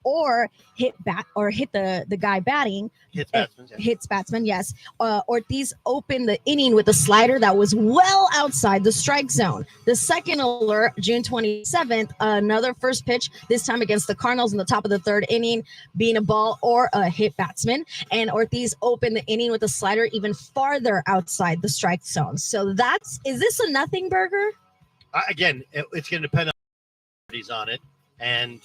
or hit the guy batting. Hits batsman, yes. Ortiz opened the inning with a slider that was well outside the strike zone. The second alert, June 27th, another first pitch, this time against the Cardinals in the top of the third inning, being a ball or a hit batsman. And Ortiz opened the inning with a slider even farther outside the strike zone. So is this a nothing burger? Again, it's going to depend on it. And,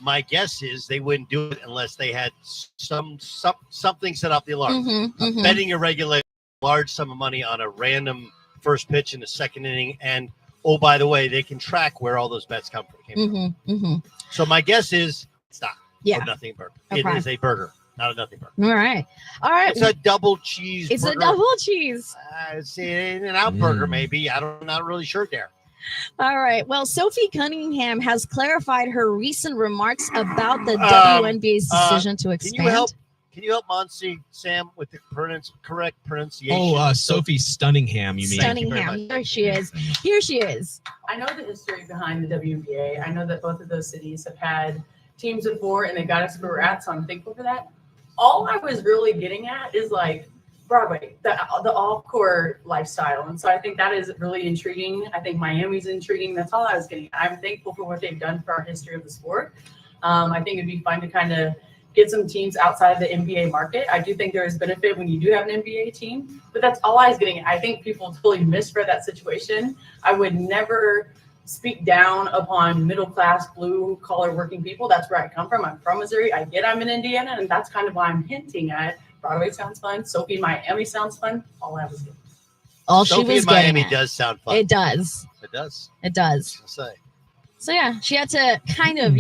my guess is they wouldn't do it unless they had something set off the alarm. Betting a regular large sum of money on a random first pitch in the second inning. And, oh, by the way, they can track where all those bets came from. So my guess is it's not a nothing burger. Okay. It is a burger, not a nothing burger. All right. It's a double cheese burger. It's a double cheese. It's an In-N-Out burger, maybe. I'm not really sure there. All right. Well, Sophie Cunningham has clarified her recent remarks about the WNBA's decision to expand. Can you help Monsi, Sam, with the correct pronunciation? Sophie Stunningham, you mean? Stunningham. Here she is. I know the history behind the WNBA. I know that both of those cities have had teams before, and they got us where we're at, so I'm thankful for that. All I was really getting at is Broadway, the off-court lifestyle. And so I think that is really intriguing. I think Miami's intriguing. That's all I was getting at. I'm thankful for what they've done for our history of the sport. I think it'd be fun to kind of get some teams outside of the NBA market. I do think there is benefit when you do have an NBA team, but that's all I was getting at. I think people totally misread that situation. I would never speak down upon middle-class, blue-collar working people. That's where I come from. I'm from Missouri. I get I'm in Indiana, and that's kind of why I'm hinting at Broadway sounds fun. Sophie in Miami sounds fun. All I was getting. Sophie in Miami does sound fun. It does. It does. It does. Say. So yeah, she had to kind of,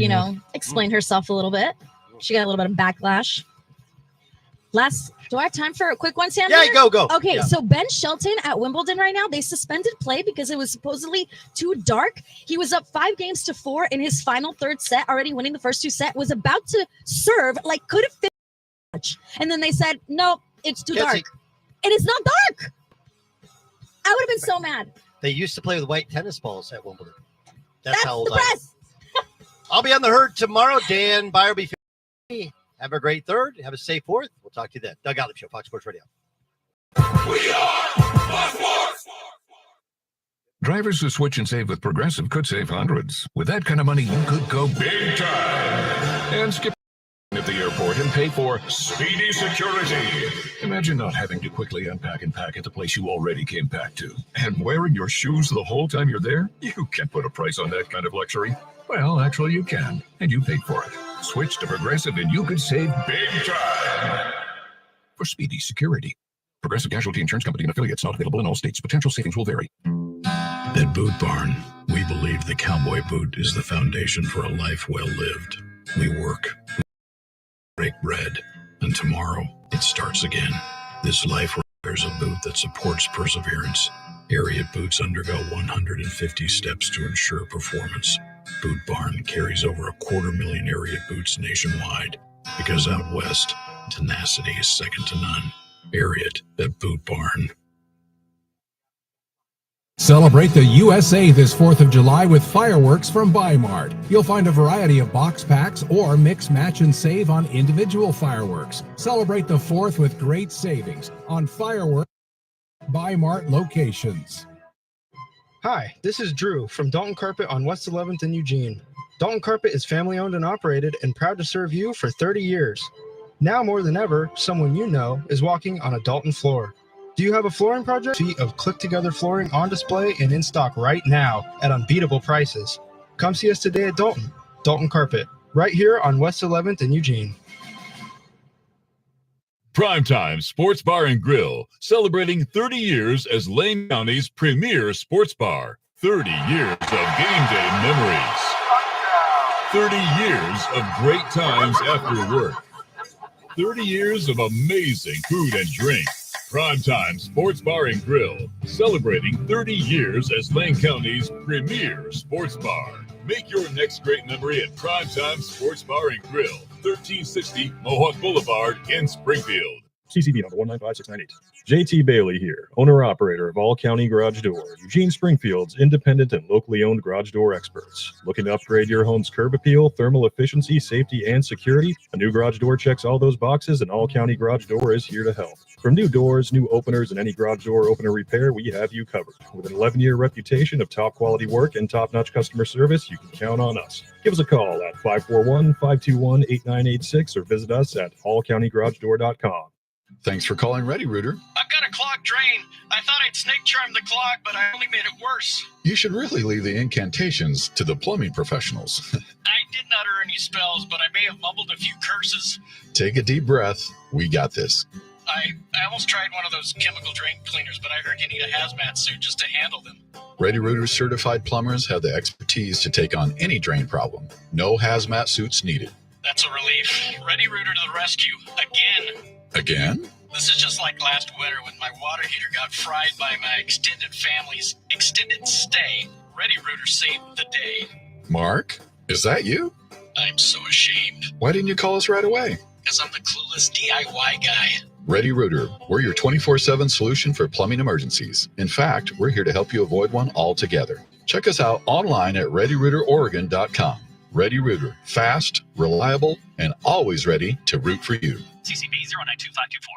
explain herself a little bit. She got a little bit of backlash. Do I have time for a quick one, Sam? Yeah, go. Okay, yeah. So Ben Shelton at Wimbledon right now, they suspended play because it was supposedly too dark. He was up 5-4 in his final third set, already winning the first two sets, was about to serve, could have finished. And then they said, no, it's too dark. It is not dark. I would have been so mad. They used to play with white tennis balls at Wimbledon. That's how old the press. I'll be on the herd tomorrow. Dan Byer will be. Have a great third. Have a safe fourth. We'll talk to you then. Doug Gottlieb Show, Fox Sports Radio. We are Fox Sports. Drivers who switch and save with Progressive could save hundreds. With that kind of money, you could go big time and skip at the airport and pay for speedy security. Imagine not having to quickly unpack and pack at the place you already came back to. And wearing your shoes the whole time you're there? You can't put a price on that kind of luxury. Well, actually you can, and you paid for it. Switch to Progressive and you could save big time for speedy security. Progressive Casualty Insurance Company and affiliates, not available in all states. Potential savings will vary. At Boot Barn, we believe the cowboy boot is the foundation for a life well lived. We work, break bread, and tomorrow it starts again. This life requires a boot that supports perseverance. Ariat boots undergo 150 steps to ensure performance. Boot Barn carries over 250,000 Ariat boots nationwide because out west, tenacity is second to none. Ariat at Boot Barn. Celebrate the USA this 4th of July with fireworks from Bi-Mart. You'll find a variety of box packs or mix, match, and save on individual fireworks. Celebrate the 4th with great savings on fireworks Bi-Mart locations. Hi, this is Drew from Dalton Carpet on West 11th in Eugene. Dalton Carpet is family-owned and operated and proud to serve you for 30 years. Now more than ever, someone you know is walking on a Dalton floor. Do you have a flooring project? Feet of click-together flooring on display and in stock right now at unbeatable prices. Come see us today at Dalton Carpet, right here on West 11th in Eugene. Primetime Sports Bar and Grill, celebrating 30 years as Lane County's premier sports bar. 30 years of game day memories. 30 years of great times after work. 30 years of amazing food and drink. Primetime Sports Bar and Grill, celebrating 30 years as Lane County's premier sports bar. Make your next great memory at Primetime Sports Bar and Grill, 1360 Mohawk Boulevard in Springfield. CCB number 195698. JT Bailey here, owner-operator of All County Garage Door, Eugene Springfield's independent and locally owned garage door experts. Looking to upgrade your home's curb appeal, thermal efficiency, safety, and security? A new garage door checks all those boxes, and All County Garage Door is here to help. From new doors, new openers, and any garage door opener repair, we have you covered. With an 11-year reputation of top-quality work and top-notch customer service, you can count on us. Give us a call at 541-521-8986 or visit us at allcountygaragedoor.com. Thanks for calling Ready Rooter. I've got a clogged drain. I thought I'd snake charm the clog, but I only made it worse. You should really leave the incantations to the plumbing professionals. I didn't utter any spells, but I may have mumbled a few curses. Take a deep breath. We got this. I almost tried one of those chemical drain cleaners, but I heard you need a hazmat suit just to handle them. Ready Rooter certified plumbers have the expertise to take on any drain problem. No hazmat suits needed. That's a relief. Ready Rooter to the rescue. Again? This is just like last winter when my water heater got fried by my extended family's extended stay. Ready Rooter saved the day. Mark, is that you? I'm so ashamed. Why didn't you call us right away? Because I'm the clueless DIY guy. Ready Rooter, we're your 24/7 solution for plumbing emergencies. In fact, we're here to help you avoid one altogether. Check us out online at ReadyRooterOregon.com. Ready Rooter, fast, reliable, and always ready to root for you. CCB 092524.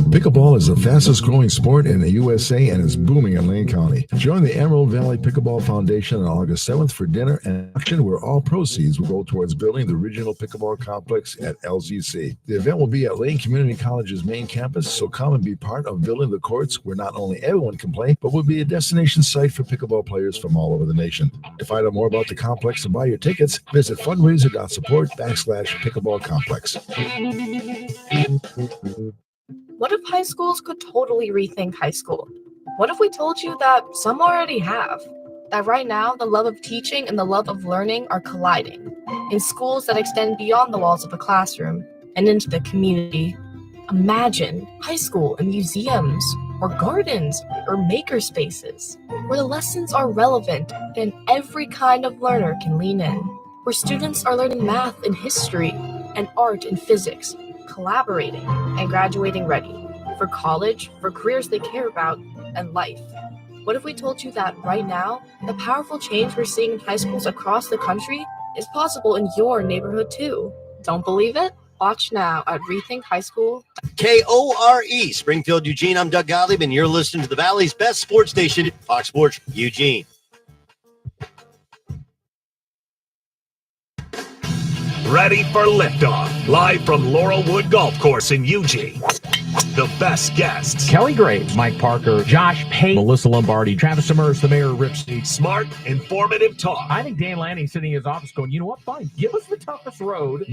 Pickleball is the fastest growing sport in the USA and is booming in Lane County. Join the Emerald Valley Pickleball Foundation on August 7th for dinner and auction where all proceeds will go towards building the regional pickleball complex at LGC. The event will be at Lane Community College's main campus, so come and be part of building the courts where not only everyone can play, but will be a destination site for pickleball players from all over the nation. To find out more about the complex and buy your tickets, visit fundraiser.support/pickleball complex. What if high schools could totally rethink high school? What if we told you that some already have? That right now, the love of teaching and the love of learning are colliding in schools that extend beyond the walls of a classroom and into the community. Imagine high school in museums or gardens or maker spaces where the lessons are relevant and every kind of learner can lean in, where students are learning math and history and art and physics, collaborating and graduating ready for college, for careers they care about, and life. What if we told you that right now, the powerful change we're seeing in high schools across the country is possible in your neighborhood too? Don't believe it? Watch now at Rethink High School. KORE, Springfield, Eugene. I'm Doug Gottlieb, and you're listening to the Valley's best sports station, Fox Sports Eugene. Ready for liftoff, live from Laurelwood Golf Course in Eugene. The best guests: Kelly Graves, Mike Parker, Josh Payne, Melissa Lombardi, Travis Summers, the mayor of Rip City. Smart, informative talk. I think Dan Lanning sitting in his office going, you know what, fine, give us the toughest road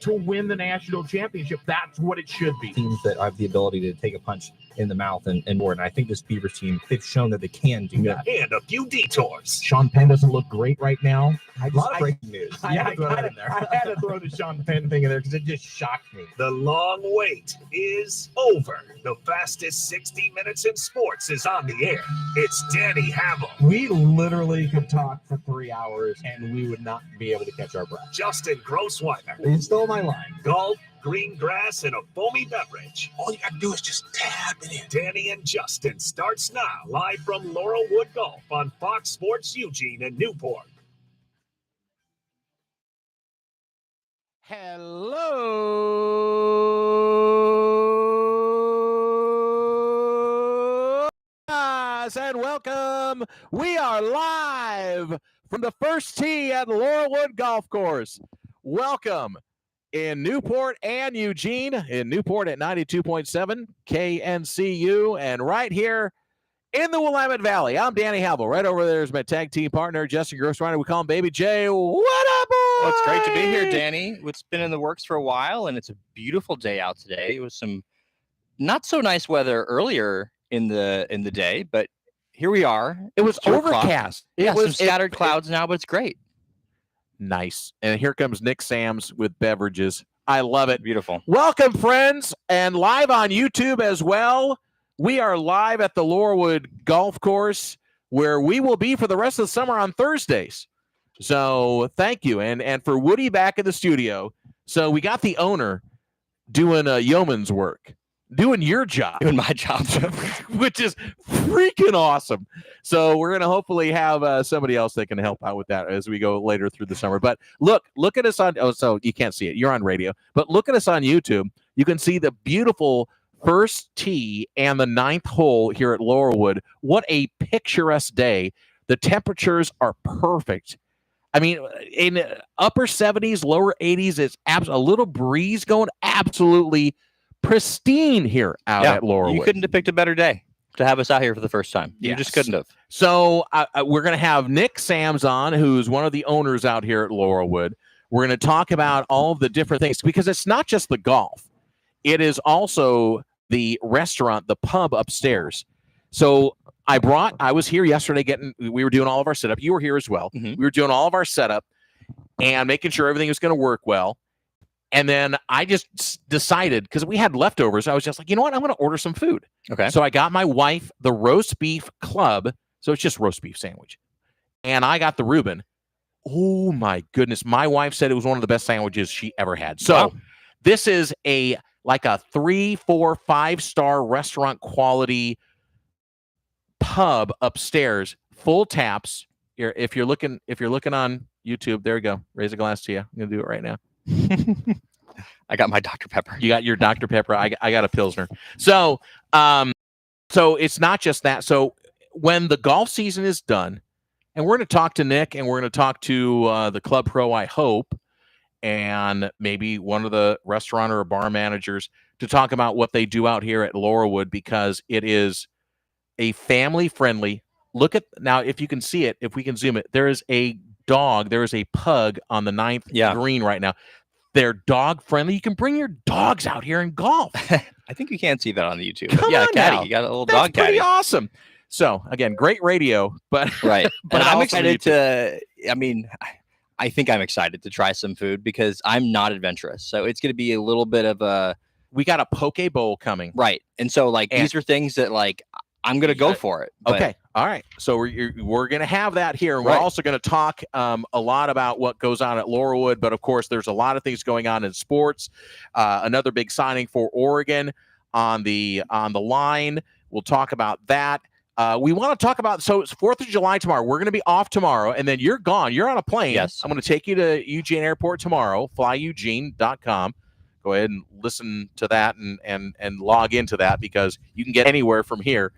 to win the national championship. That's what it should be. Teams that have the ability to take a punch in the mouth and more. And I think this Beavers team, they've shown that they can do that. And a few detours. Sean Penn doesn't look great right now. A lot of breaking news. I had to throw the Sean Penn thing in there because it just shocked me. The long wait is over. The fastest 60 minutes in sports is on the air. It's Danny Hamill. We literally could talk for 3 hours and we would not be able to catch our breath. Justin Grossweiler. He stole my line. Golf, green grass, and a foamy beverage. All you got to do is just tap it in. Danny and Justin starts now, live from Laurelwood Golf on Fox Sports Eugene and Newport. Hello, guys, and welcome. We are live from the first tee at Laurelwood Golf Course. Welcome in Newport and Eugene. In Newport at 92.7 KNCU, and right here in the Willamette Valley. I'm Danny Halville. Right over there is my tag team partner, Justin Grossreiner. We call him Baby J. What up, boy? Well, it's great to be here, Danny. It's been in the works for a while, and it's a beautiful day out today. It was some not so nice weather earlier in the day, but here we are. It was overcast. Yeah, some scattered clouds now, but it's great. Nice. And here comes Nick Sams with beverages. I love it. Beautiful. Welcome, friends, and live on YouTube as well. We are live at the Laurelwood Golf Course, where we will be for the rest of the summer on Thursdays. So thank you. And for Woody back in the studio. So we got the owner doing yeoman's work. doing your job, doing my job, which is freaking awesome. So we're going to hopefully have somebody else that can help out with that as we go later through the summer. But look at us on, so you can't see it. You're on radio, but look at us on YouTube. You can see the beautiful first tee and the 9th hole here at Laurelwood. What a picturesque day. The temperatures are perfect. I mean, in upper 70s, lower 80s, it's a little breeze going, absolutely pristine here out at Laurelwood. You couldn't have picked a better day to have us out here for the first time. You just couldn't have. So we're going to have Nick Sams on, who's one of the owners out here at Laurelwood. We're going to talk about all of the different things, because it's not just the golf. It is also the restaurant, the pub upstairs. So I was here yesterday we were doing all of our setup. You were here as well. Mm-hmm. We were doing all of our setup and making sure everything was going to work well. And then I just decided, because we had leftovers, I was just like, you know what? I'm going to order some food. Okay. So I got my wife the roast beef club. So it's just roast beef sandwich. And I got the Reuben. Oh my goodness. My wife said it was one of the best sandwiches she ever had. So this is like a 3, 4, 5-star restaurant quality pub upstairs, full taps. Here, if you're looking on YouTube, there we go. Raise a glass to you. I'm gonna do it right now. I got my Dr. Pepper. You got your Dr. Pepper. I got a Pilsner. So it's not just that. So when the golf season is done, and we're going to talk to Nick, and we're going to talk to the club pro, I hope, and maybe one of the restaurant or bar managers to talk about what they do out here at Laurelwood, because it is a family-friendly. Look at now, if you can see it, if we can zoom it, there is a dog, there is a pug on the 9th green right now. They're dog-friendly. You can bring your dogs out here and golf. I think you can't see that on the YouTube. Come on caddy. now. You got a little That's dog caddy. pretty awesome. So, again, great radio, but right. but and I'm also excited I think I'm excited to try some food, because I'm not adventurous. So it's going to be a little bit of a... We got a poke bowl coming. Right. And so, these are things that, I'm going to go for it. But... Okay. All right. So we're going to have that here. And we're also going to talk a lot about what goes on at Laurelwood. But, of course, there's a lot of things going on in sports. Another big signing for Oregon on the line. We'll talk about that. We want to talk about, so it's 4th of July tomorrow. We're going to be off tomorrow, and then you're gone. You're on a plane. Yes. I'm going to take you to Eugene Airport tomorrow, flyeugene.com. Go ahead and listen to that and log into that, because you can get anywhere from here.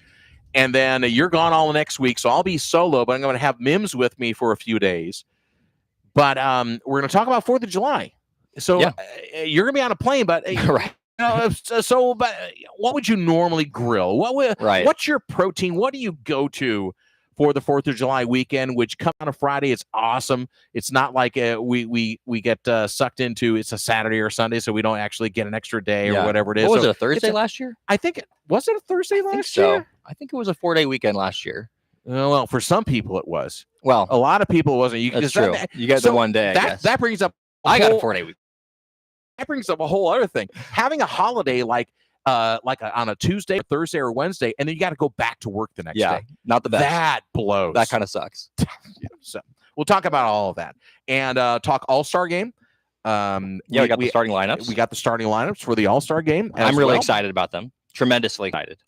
And then you're gone all next week, so I'll be solo, but I'm going to have Mims with me for a few days. But we're going to talk about 4th of July. So you're going to be on a plane, but right. But what would you normally grill? What's your protein? What do you go to for the 4th of July weekend, which comes on a Friday? It's awesome. It's not like we get sucked into it's a Saturday or Sunday, so we don't actually get an extra day or whatever it is. What was it, a Thursday last year? I think was it a Thursday last year? I think it was a 4-day weekend last year. Well, for some people it was. Well, a lot of people it wasn't. That's true. You got the one day. I guess. That brings up. I got a 4-day week. That brings up a whole other thing. Having a holiday on a Tuesday, Thursday, or Wednesday, and then you got to go back to work the next day. Not the best. That blows. That kind of sucks. So we'll talk about all of that and talk All-Star game. We got the starting lineups. We got the starting lineups for the All-Star game. I'm really excited about them. Tremendously excited.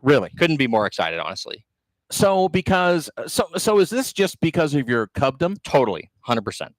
Really, couldn't be more excited, honestly. So is this just because of your Cubdom? Totally, 100%.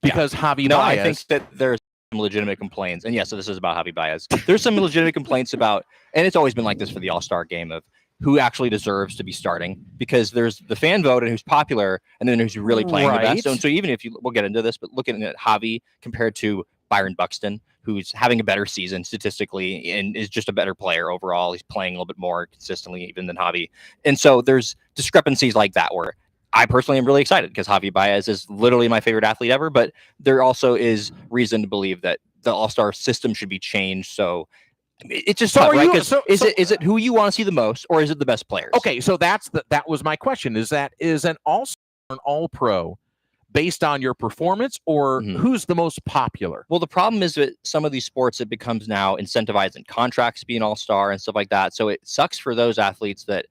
Because Javi Baez. No, I think that there's some legitimate complaints, and so this is about Javi Baez. There's some legitimate complaints about, and it's always been like this for the All-Star game, of who actually deserves to be starting, because there's the fan vote and who's popular, and then who's really playing the best. So even if we'll get into this, but looking at Javi compared to Byron Buxton, who's having a better season statistically and is just a better player overall. He's playing a little bit more consistently even than Javi. And so there's discrepancies like that where I personally am really excited, because Javi Baez is literally my favorite athlete ever, but there also is reason to believe that the All-Star system should be changed. So it's just tough, right? Is it who you want to see the most, or is it the best players? Okay, so that was my question. Is an All-Star an All-Pro based on your performance, or who's the most popular? Well, the problem is that some of these sports, it becomes now incentivized in contracts to be an all-star and stuff like that. So it sucks for those athletes that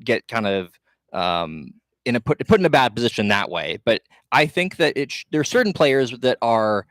get kind of put in a bad position that way. But I think that there are certain players that are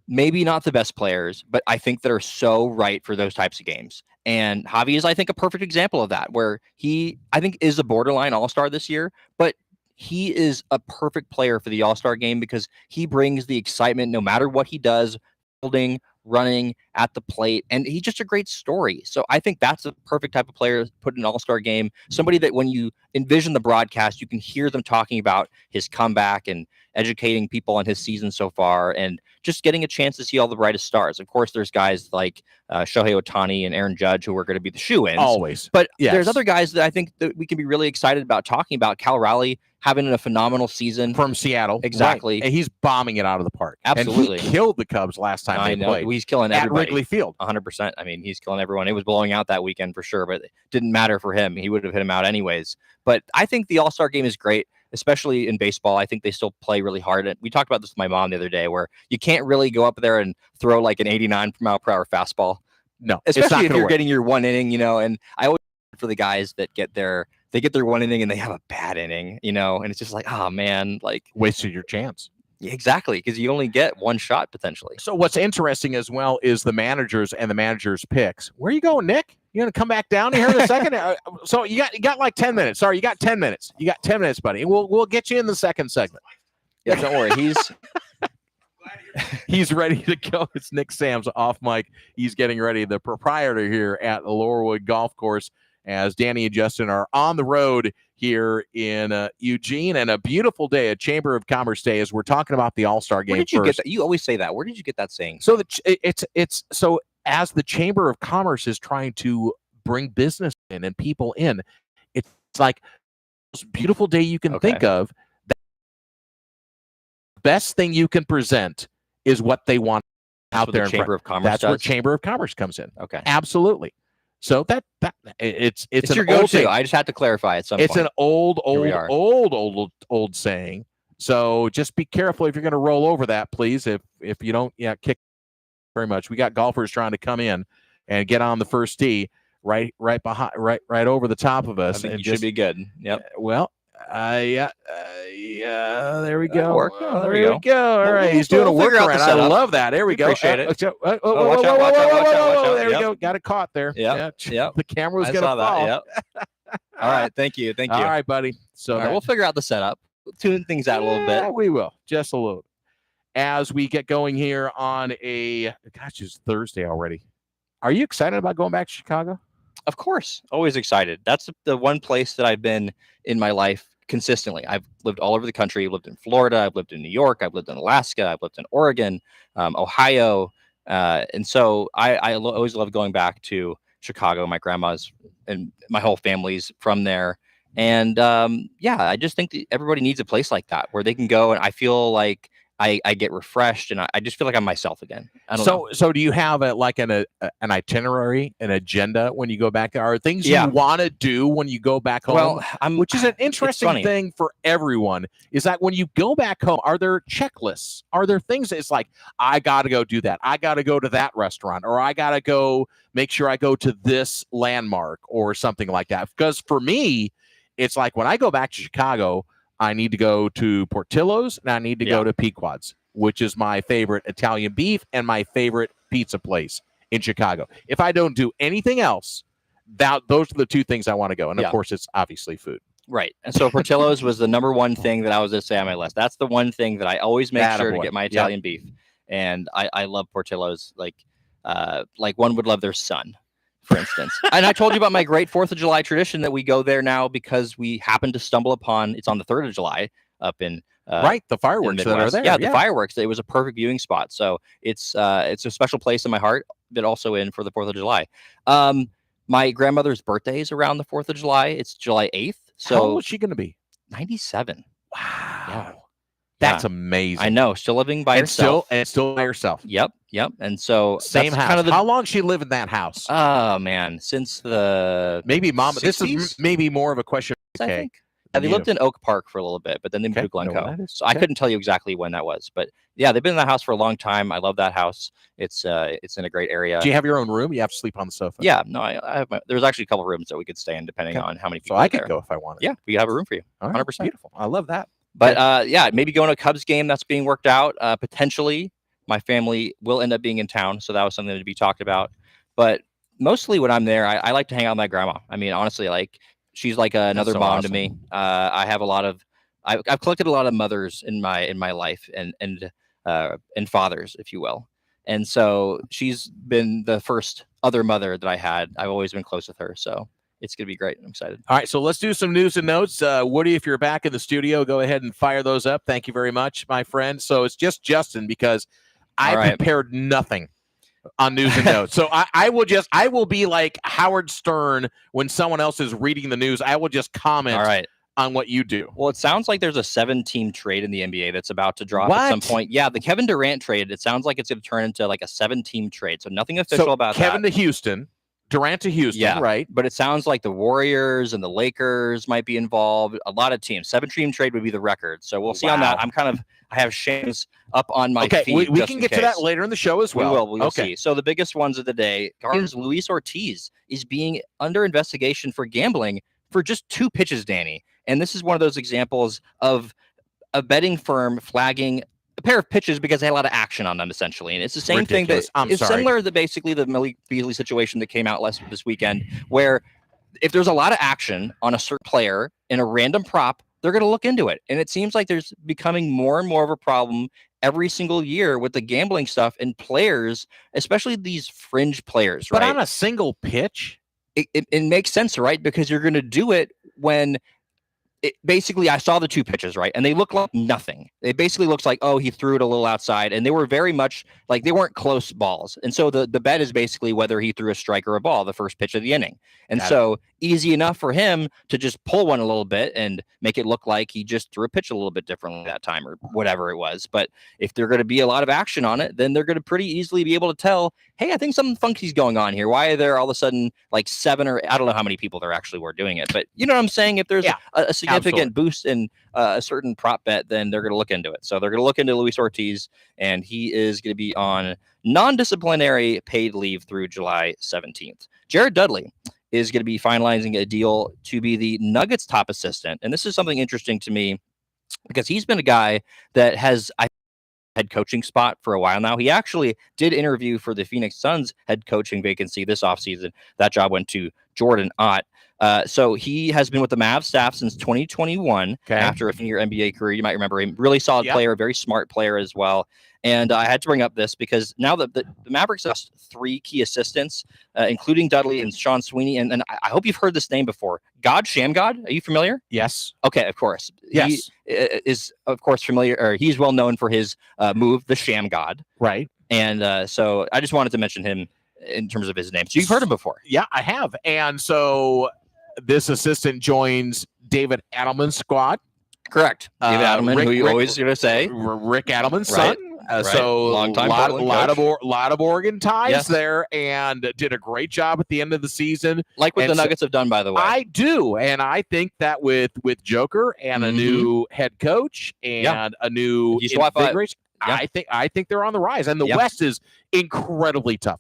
maybe not the best players, but I think that are so right for those types of games. And Javi is, I think, a perfect example of that, where he, I think, is a borderline all-star this year, but he is a perfect player for the all-star game because he brings the excitement no matter what he does, holding, running at the plate, and he's just a great story. So I think that's a perfect type of player to put in an all-star game. Somebody that when you envision the broadcast, you can hear them talking about his comeback and educating people on his season so far, and just getting a chance to see all the brightest stars. Of course, there's guys like Shohei Ohtani and Aaron Judge who are going to be the shoe-ins. Always. But Yes. there's other guys that I think that we can be really excited about talking about. Cal Raleigh having a phenomenal season. From Seattle. Exactly. Right. And he's bombing it out of the park. Absolutely. And he killed the Cubs last time I they know. played. He's killing at everybody. Wrigley Field. 100%. I mean, he's killing everyone. It was blowing out that weekend for sure, but it didn't matter for him. He would have hit him out anyways. But I think the All-Star game is great, especially in baseball. I think they still play really hard. And we talked about this with my mom the other day, where you can't really go up there and throw like an 89 mile per hour fastball. No, it's not Especially if gonna you're work. getting your one inning, and I always for the guys that get their one inning and they have a bad inning, and it's just like, oh man, like wasted your chance. Exactly, because you only get one shot potentially. So what's interesting as well is the managers and the managers' picks. Where are you going, Nick? You gonna come back down here in a second? So you got like 10 minutes. Sorry, you got 10 minutes. You got 10 minutes, buddy. And we'll get you in the second segment. Yeah, don't worry. He's ready to go. It's Nick Sams off mic. He's getting ready. The proprietor here at the Laurelwood Golf Course, as Danny and Justin are on the road here in Eugene, and a beautiful day, a Chamber of Commerce day, as we're talking about the All-Star game. Where did you first. get that? You always say that. Where did you get that saying? So it's so as the Chamber of Commerce is trying to bring business in and people in, it's like the most beautiful day you can think of. The best thing you can present is what they want out there. The Chamber of Commerce. That's where Chamber of Commerce comes in. Okay, absolutely. So that it's your an old go-to. saying. I just had to clarify at some It's point. an old saying. So just be careful if you're going to roll over that, please. If you don't, kick very much. We got golfers trying to come in and get on the first tee right behind, right over the top of us. I think and you should be good. Yep. Well, there we go. Work. There we go. All right, he's doing a We'll figure out the workaround. I setup. love that. There we go. Appreciate it. Watch out. Watch out, watch out. There we Yep. go. Got it caught there. Yep. The camera was I going to saw fall. that. Yep. All right. Thank you. Thank you. All right, buddy. So All right, we'll figure out the setup. We'll tune things out a little bit. We will. Just a little. As we get going here on it's Thursday already. Are you excited about going back to Chicago? Of course. Always excited. That's the one place that I've been in my life consistently. I've lived all over the country. I've lived in Florida. I've lived in New York. I've lived in Alaska. I've lived in Oregon, Ohio. And so I always love going back to Chicago. My grandma's and my whole family's from there. And I just think that everybody needs a place like that where they can go and I feel like I get refreshed and I just feel like I'm myself again. I don't know. So do you have an itinerary, an agenda when you go back there? Are things you want to do when you go back home? Well, which is an interesting thing for everyone, is that when you go back home, are there checklists? Are there things that it's like, I got to go do that. I got to go to that restaurant, or I got to go make sure I go to this landmark or something like that? Because for me, it's like when I go back to Chicago, I need to go to Portillo's and I need to go to Pequod's, which is my favorite Italian beef and my favorite pizza place in Chicago. If I don't do anything else, those are the two things I want to go. And of course, it's obviously food. Right. And so Portillo's was the number one thing that I was going to say on my list. That's the one thing that I always make sure to get my Italian beef. And I love Portillo's like one would love their son, for instance. And I told you about my great 4th of July tradition that we go there now because we happen to stumble upon, it's on the 3rd of July up in the fireworks that are there. Yeah, the fireworks. It was a perfect viewing spot. So it's a special place in my heart, but also in for the 4th of July. My grandmother's birthday is around the 4th of July. It's July 8th. So how old is she going to be? 97. Wow. Yeah. That's amazing. I know. Still living by herself. Still by herself. Yep. And so same house. Kind of how long she live in that house? Oh man, since the maybe mom. 60s? This is maybe more of a question. I think. Yeah, they lived in Oak Park for a little bit, but then they moved to Glencoe. So I couldn't tell you exactly when that was, but yeah, they've been in that house for a long time. I love that house. It's in a great area. Do you have your own room? You have to sleep on the sofa. Yeah, no, I have there's actually a couple of rooms that we could stay in depending on how many people. So I could go if I wanted. Yeah, we have a room for you. 100%. Beautiful. I love that. But maybe going to a Cubs game that's being worked out. Potentially, my family will end up being in town, so that was something to be talked about. But mostly when I'm there, I like to hang out with my grandma. I mean, honestly, like she's like another so mom awesome. to me. I have a lot of, I've collected a lot of mothers in my life and fathers, if you will. And so she's been the first other mother that I had. I've always been close with her. So it's going to be great. I'm excited. All right, so let's do some news and notes. Woody, if you're back in the studio, go ahead and fire those up. Thank you very much, my friend. So it's just Justin because I prepared nothing on news and notes. So I will be like Howard Stern when someone else is reading the news. I will just comment on what you do. Well, it sounds like there's a 7-team trade in the NBA that's about to drop at some point. Yeah, the Kevin Durant trade, it sounds like it's going to turn into like a 7-team trade. So nothing official about Kevin that. to Houston, Durant to Houston, right? But it sounds like the Warriors and the Lakers might be involved. A lot of teams. 7-team trade would be the record. So we'll see on that. I have Shams up on my feed. We can get to that later in the show as well. We will see. So the biggest ones of the day, Guardians Luis Ortiz is being under investigation for gambling for just 2 pitches, Danny. And this is one of those examples of a betting firm flagging a pair of pitches because they had a lot of action on them, essentially. And it's the same thing that is similar to basically the Malik Beasley situation that came out this weekend, where if there's a lot of action on a certain player in a random prop, they're going to look into it. And it seems like there's becoming more and more of a problem every single year with the gambling stuff and players, especially these fringe players, right? But on a single pitch? It makes sense, right? Because you're going to do it when basically I saw the 2 pitches, right? And they look like nothing. It basically looks like, oh, he threw it a little outside. And they were very much like they weren't close balls. And so the bet is basically whether he threw a strike or a ball the first pitch of the inning. And easy enough for him to just pull one a little bit and make it look like he just threw a pitch a little bit differently that time or whatever it was. But if there's going to be a lot of action on it, then they're going to pretty easily be able to tell, hey, I think something funky's going on here. Why are there all of a sudden like 7 or I don't know how many people there actually were doing it, but you know what I'm saying? If there's a significant boost in a certain prop bet, then they're going to look into it. So they're going to look into Luis Ortiz, and he is going to be on non-disciplinary paid leave through July 17th. Jared Dudley is going to be finalizing a deal to be the Nuggets top assistant. And this is something interesting to me because he's been a guy that has head coaching spot for a while now. He actually did interview for the Phoenix Suns head coaching vacancy this offseason. That job went to Jordan Ott. So he has been with the Mavs staff since 2021 after a few-year NBA career. You might remember him. Really solid player, very smart player as well. And I had to bring up this because now that the Mavericks have 3 key assistants, including Dudley and Sean Sweeney. And I hope you've heard this name before. God Shamgod. Are you familiar? Yes. Okay, of course. Yes. He is, of course, familiar, or he's well known for his move, the Shamgod. Right. And so I just wanted to mention him in terms of his name. So you've heard him before. Yeah, I have. And so this assistant joins David Adelman's squad. Correct. David Adelman, who you always going to say. Rick Adelman's son. So long time lot of Oregon ties there, and did a great job at the end of the season. Like what the Nuggets have done, by the way. I do, and I think that with Joker and a new head coach and a new invigoration, I think they're on the rise, and the West is incredibly tough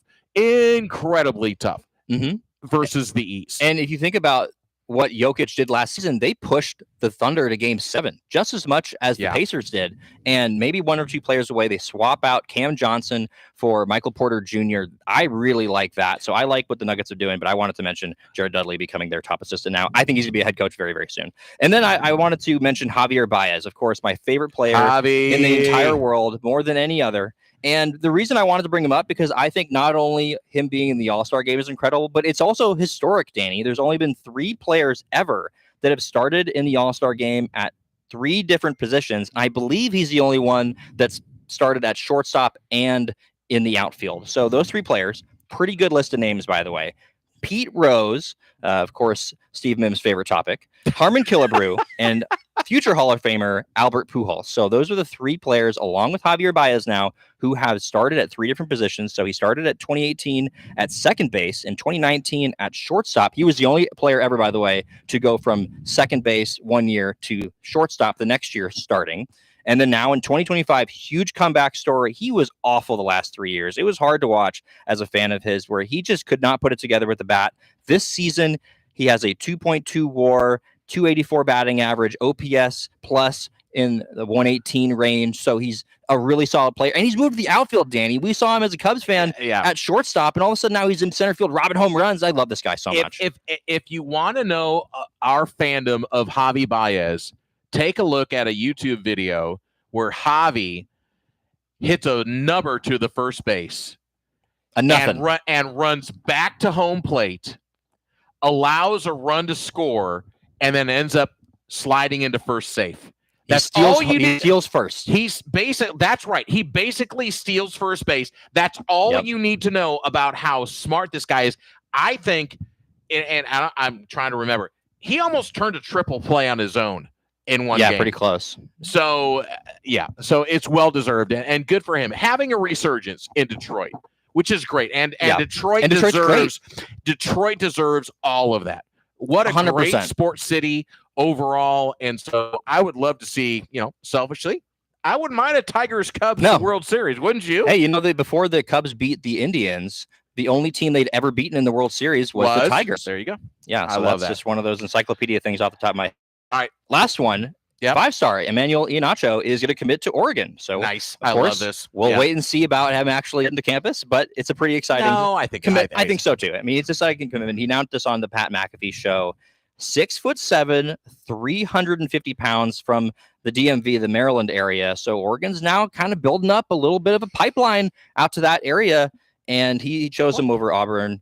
versus the East. And if you think about what Jokic did last season, they pushed the Thunder to Game 7 just as much as the Pacers did. And maybe 1 or 2 players away, they swap out Cam Johnson for Michael Porter Jr. I really like that. So I like what the Nuggets are doing, but I wanted to mention Jared Dudley becoming their top assistant now. I think he's going to be a head coach very, very soon. And then I wanted to mention Javier Baez, of course, my favorite player in the entire world, more than any other. And the reason I wanted to bring him up, because I think not only him being in the All-Star game is incredible, but it's also historic, Danny. There's only been 3 players ever that have started in the All-Star game at 3 different positions. I believe he's the only one that's started at shortstop and in the outfield. So those 3 players, pretty good list of names, by the way. Pete Rose, of course, Steve Mims' favorite topic, Harmon Killebrew, and future Hall of Famer Albert Pujols. So those are the 3 players, along with Javier Baez now, who have started at 3 different positions. So he started at 2018 at second base, in 2019 at shortstop. He was the only player ever, by the way, to go from second base one year to shortstop the next year starting. And then now in 2025, huge comeback story. He was awful the last 3 years. It was hard to watch as a fan of his, where he just could not put it together with the bat. This season, he has a 2.2 WAR, 284 batting average, OPS plus in the 118 range. So he's a really solid player. And he's moved to the outfield, Danny. We saw him as a Cubs fan at shortstop, and all of a sudden now he's in center field robbing home runs. I love this guy so much. If you want to know our fandom of Javi Baez, take a look at a YouTube video where Javi hits a number to the first base. And runs back to home plate, allows a run to score, and then ends up sliding into first safe. That's all you need. He steals first. That's right. He basically steals first base. That's all you need to know about how smart this guy is. I think, and I'm trying to remember, he almost turned a triple play on his own in one game. Yeah, pretty close. So, so it's well-deserved and good for him. Having a resurgence in Detroit, which is great. And Detroit deserves all of that. What a 100%. great sports city overall. And so I would love to see, selfishly, I wouldn't mind a Tigers-Cubs World Series, wouldn't you? Hey, before the Cubs beat the Indians, the only team they'd ever beaten in the World Series was the Tigers. There you go. Yeah, I so love that's that. just one of those encyclopedia things off the top of my head. All right. Last one. Yep. 5-star Emmanuel Iheanacho is going to commit to Oregon. So nice. Of course, love this. We'll wait and see about him actually into campus, but it's a pretty exciting commit. I think so too. I mean, it's a exciting commitment. He announced this on the Pat McAfee show. 6'7", 350 pounds from the DMV, the Maryland area. So Oregon's now kind of building up a little bit of a pipeline out to that area, and he chose him over Auburn,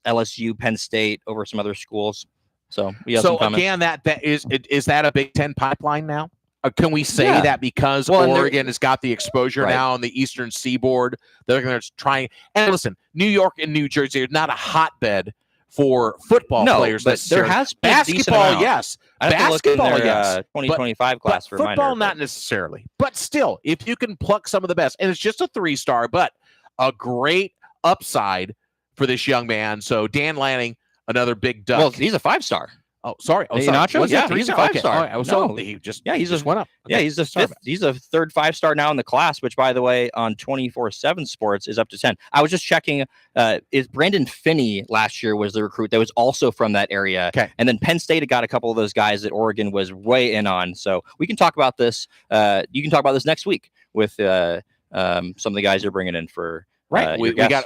LSU, Penn State, over some other schools. So again, that is that a Big Ten pipeline now? Can we say that because Oregon has got the exposure now on the Eastern Seaboard, they're going to try and listen? New York and New Jersey are not a hotbed for football players. But there has been basketball, yes. Basketball, yes. 2025 class for football, not necessarily. But still, if you can pluck some of the best, and it's just a 3-star, but a great upside for this young man. So Dan Lanning, another big duck. Well, he's a 5-star. Oh, sorry. Iheanacho? Yeah, he's a 5-star. Okay. He went up. Okay. Yeah, he's a fifth. He's a third 5-star now in the class, which, by the way, on 24/7 Sports is up to 10. I was just checking. Is Brandon Finney last year was the recruit that was also from that area? Okay. And then Penn State had got a couple of those guys that Oregon was way in on. So we can talk about this. You can talk about this next week with some of the guys you're bringing in for. Right, we got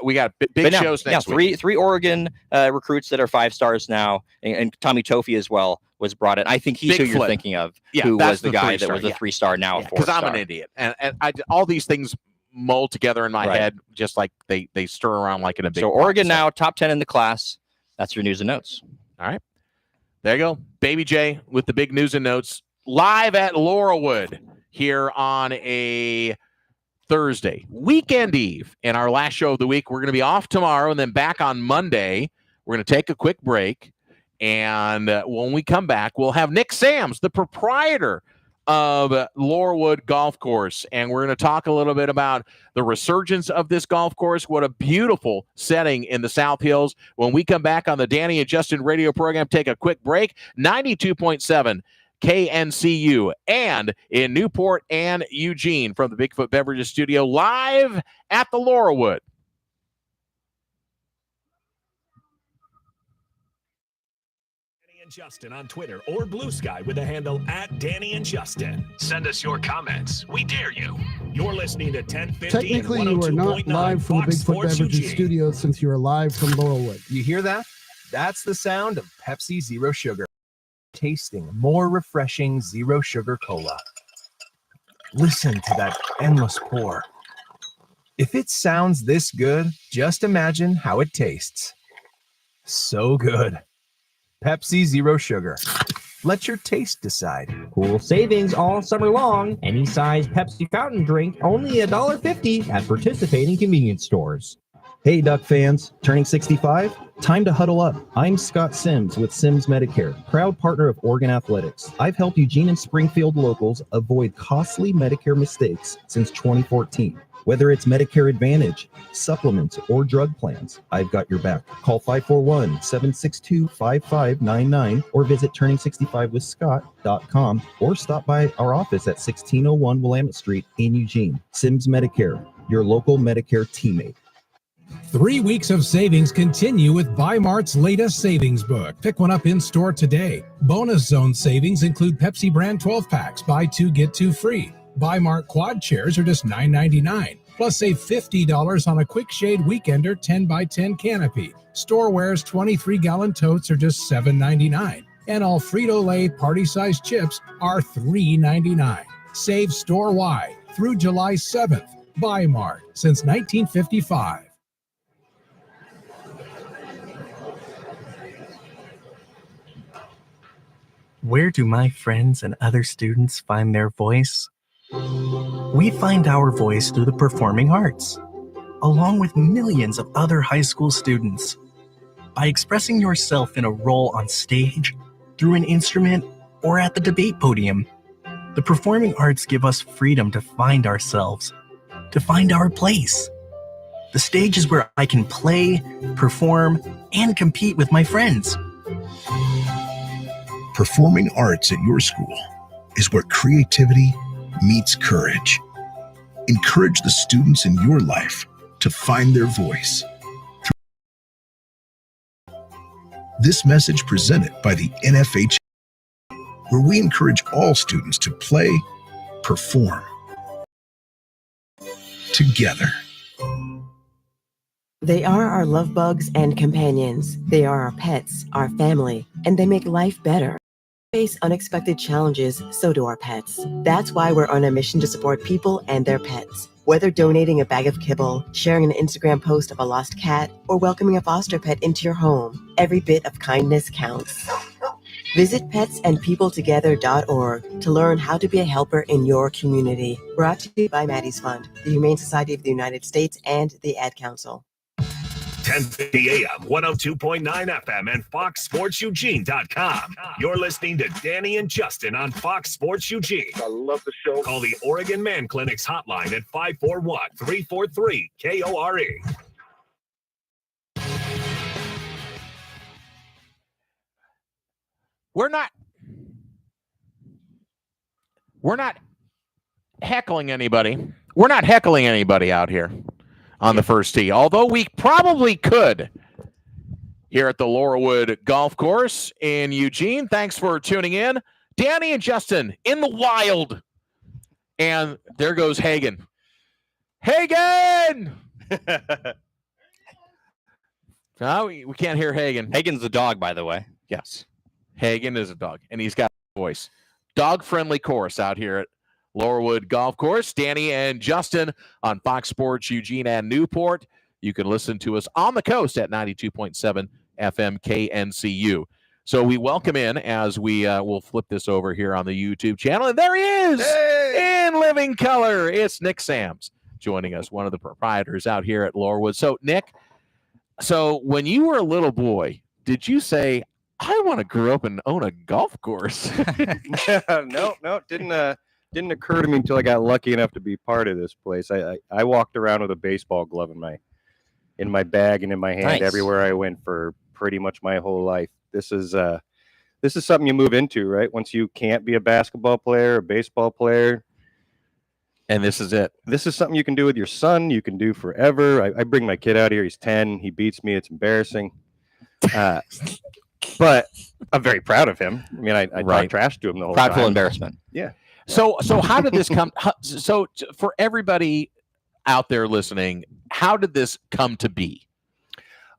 big shows next week. Three Oregon recruits that are 5-stars now, and Tommy Tofi as well was brought in. I think he's who you're thinking of, who was the guy that was a 3-star, now a 4-star. Because I'm an idiot, and all these things mold together in my head, just like they stir around like in a big. So Oregon now top 10 in the class. That's your news and notes. All right, there you go, Baby J with the big news and notes live at Laurelwood here on a Thursday, weekend eve, and our last show of the week. We're going to be off tomorrow and then back on Monday. We're going to take a quick break, and when we come back, we'll have Nick Sams, the proprietor of Laurelwood Golf Course, and we're going to talk a little bit about the resurgence of this golf course. What a beautiful setting in the South Hills. When we come back on the Danny and Justin radio program, take a quick break. 92.7 KNCU, and in Newport and Eugene from the Bigfoot Beverages Studio, live at the Laurelwood. Danny and Justin on Twitter or Blue Sky with the handle @Danny and Justin. Send us your comments. We dare you. You're listening to 1050 Technically, you are not live from the Bigfoot Beverages Studio since you are live from Laurelwood. You hear that? That's the sound of Pepsi Zero Sugar. Tasting more refreshing zero sugar cola. Listen to that endless pour. If it sounds this good, just imagine how it tastes. So good. Pepsi Zero Sugar. Let your taste decide. Cool savings all summer long. Any size Pepsi fountain drink, only $1.50 at participating convenience stores. Hey, Duck fans, turning 65? Time to huddle up. I'm Scott Sims with Sims Medicare, proud partner of Oregon Athletics. I've helped Eugene and Springfield locals avoid costly Medicare mistakes since 2014. Whether it's Medicare Advantage, supplements, or drug plans, I've got your back. Call 541-762-5599 or visit turning65withscott.com or stop by our office at 1601 Willamette Street in Eugene. Sims Medicare, your local Medicare teammate. 3 weeks of savings continue with Bymart's latest savings book. Pick one up in store today. Bonus zone savings include Pepsi brand 12 packs, buy 2 get 2 free. Bymart quad chairs are just $9.99. Plus save $50 on a Quick Shade Weekender 10x10 canopy. Storeware's 23-gallon totes are just $7.99. And all Frito-Lay party-sized chips are $3.99. Save store-wide through July 7th. Bymart since 1955. Where do my friends and other students find their voice? We find our voice through the performing arts, along with millions of other high school students. By expressing yourself in a role on stage, through an instrument, or at the debate podium, the performing arts give us freedom to find ourselves, to find our place. The stage is where I can play, perform, and compete with my friends. Performing arts at your school is where creativity meets courage. Encourage the students in your life to find their voice. This message presented by the NFH, where we encourage all students to play, perform together. They are our love bugs and companions. They are our pets, our family, and they make life better. Face unexpected challenges, so do our pets. That's why we're on a mission to support people and their pets. Whether donating a bag of kibble, sharing an Instagram post of a lost cat, or welcoming a foster pet into your home, every bit of kindness counts. Visit petsandpeopletogether.org to learn how to be a helper in your community. Brought to you by Maddie's Fund, the Humane Society of the United States, and the Ad Council. 1050 AM, 102.9 FM, and FoxSportsEugene.com. You're listening to Danny and Justin on Fox Sports Eugene. I love the show. Call the Oregon Man Clinic's hotline at 541-343-KORE. We're not heckling anybody. We're not heckling anybody out here on the first tee, although we probably could here at the Laurelwood Golf Course in Eugene. Thanks for tuning in. Danny and Justin in the wild. And there goes Hagen. Hagen! No, we can't hear Hagen. Hagen's the dog, by the way. Yes. Hagen is a dog, and he's got a voice. Dog-friendly course out here at Laurelwood Golf Course. Danny and Justin on Fox Sports Eugene and Newport. You can listen to us on the coast at 92.7 FM KNCU. So we welcome in as we will flip this over here on the YouTube channel. And there he is in living color. It's Nick Sams joining us, one of the proprietors out here at Laurelwood. So, Nick, when you were a little boy, did you say, I want to grow up and own a golf course? No, didn't occur to me until I got lucky enough to be part of this place. I walked around with a baseball glove in my bag and in my hand everywhere I went for pretty much my whole life. This is something you move into, right? Once you can't be a basketball player, a baseball player. And this is it. This is something you can do with your son. You can do forever. I bring my kid out here. He's 10. He beats me. It's embarrassing. But I'm very proud of him. I mean, I talk trash to him the whole time. Prideful embarrassment. Yeah. So how did this come? So for everybody out there listening, how did this come to be?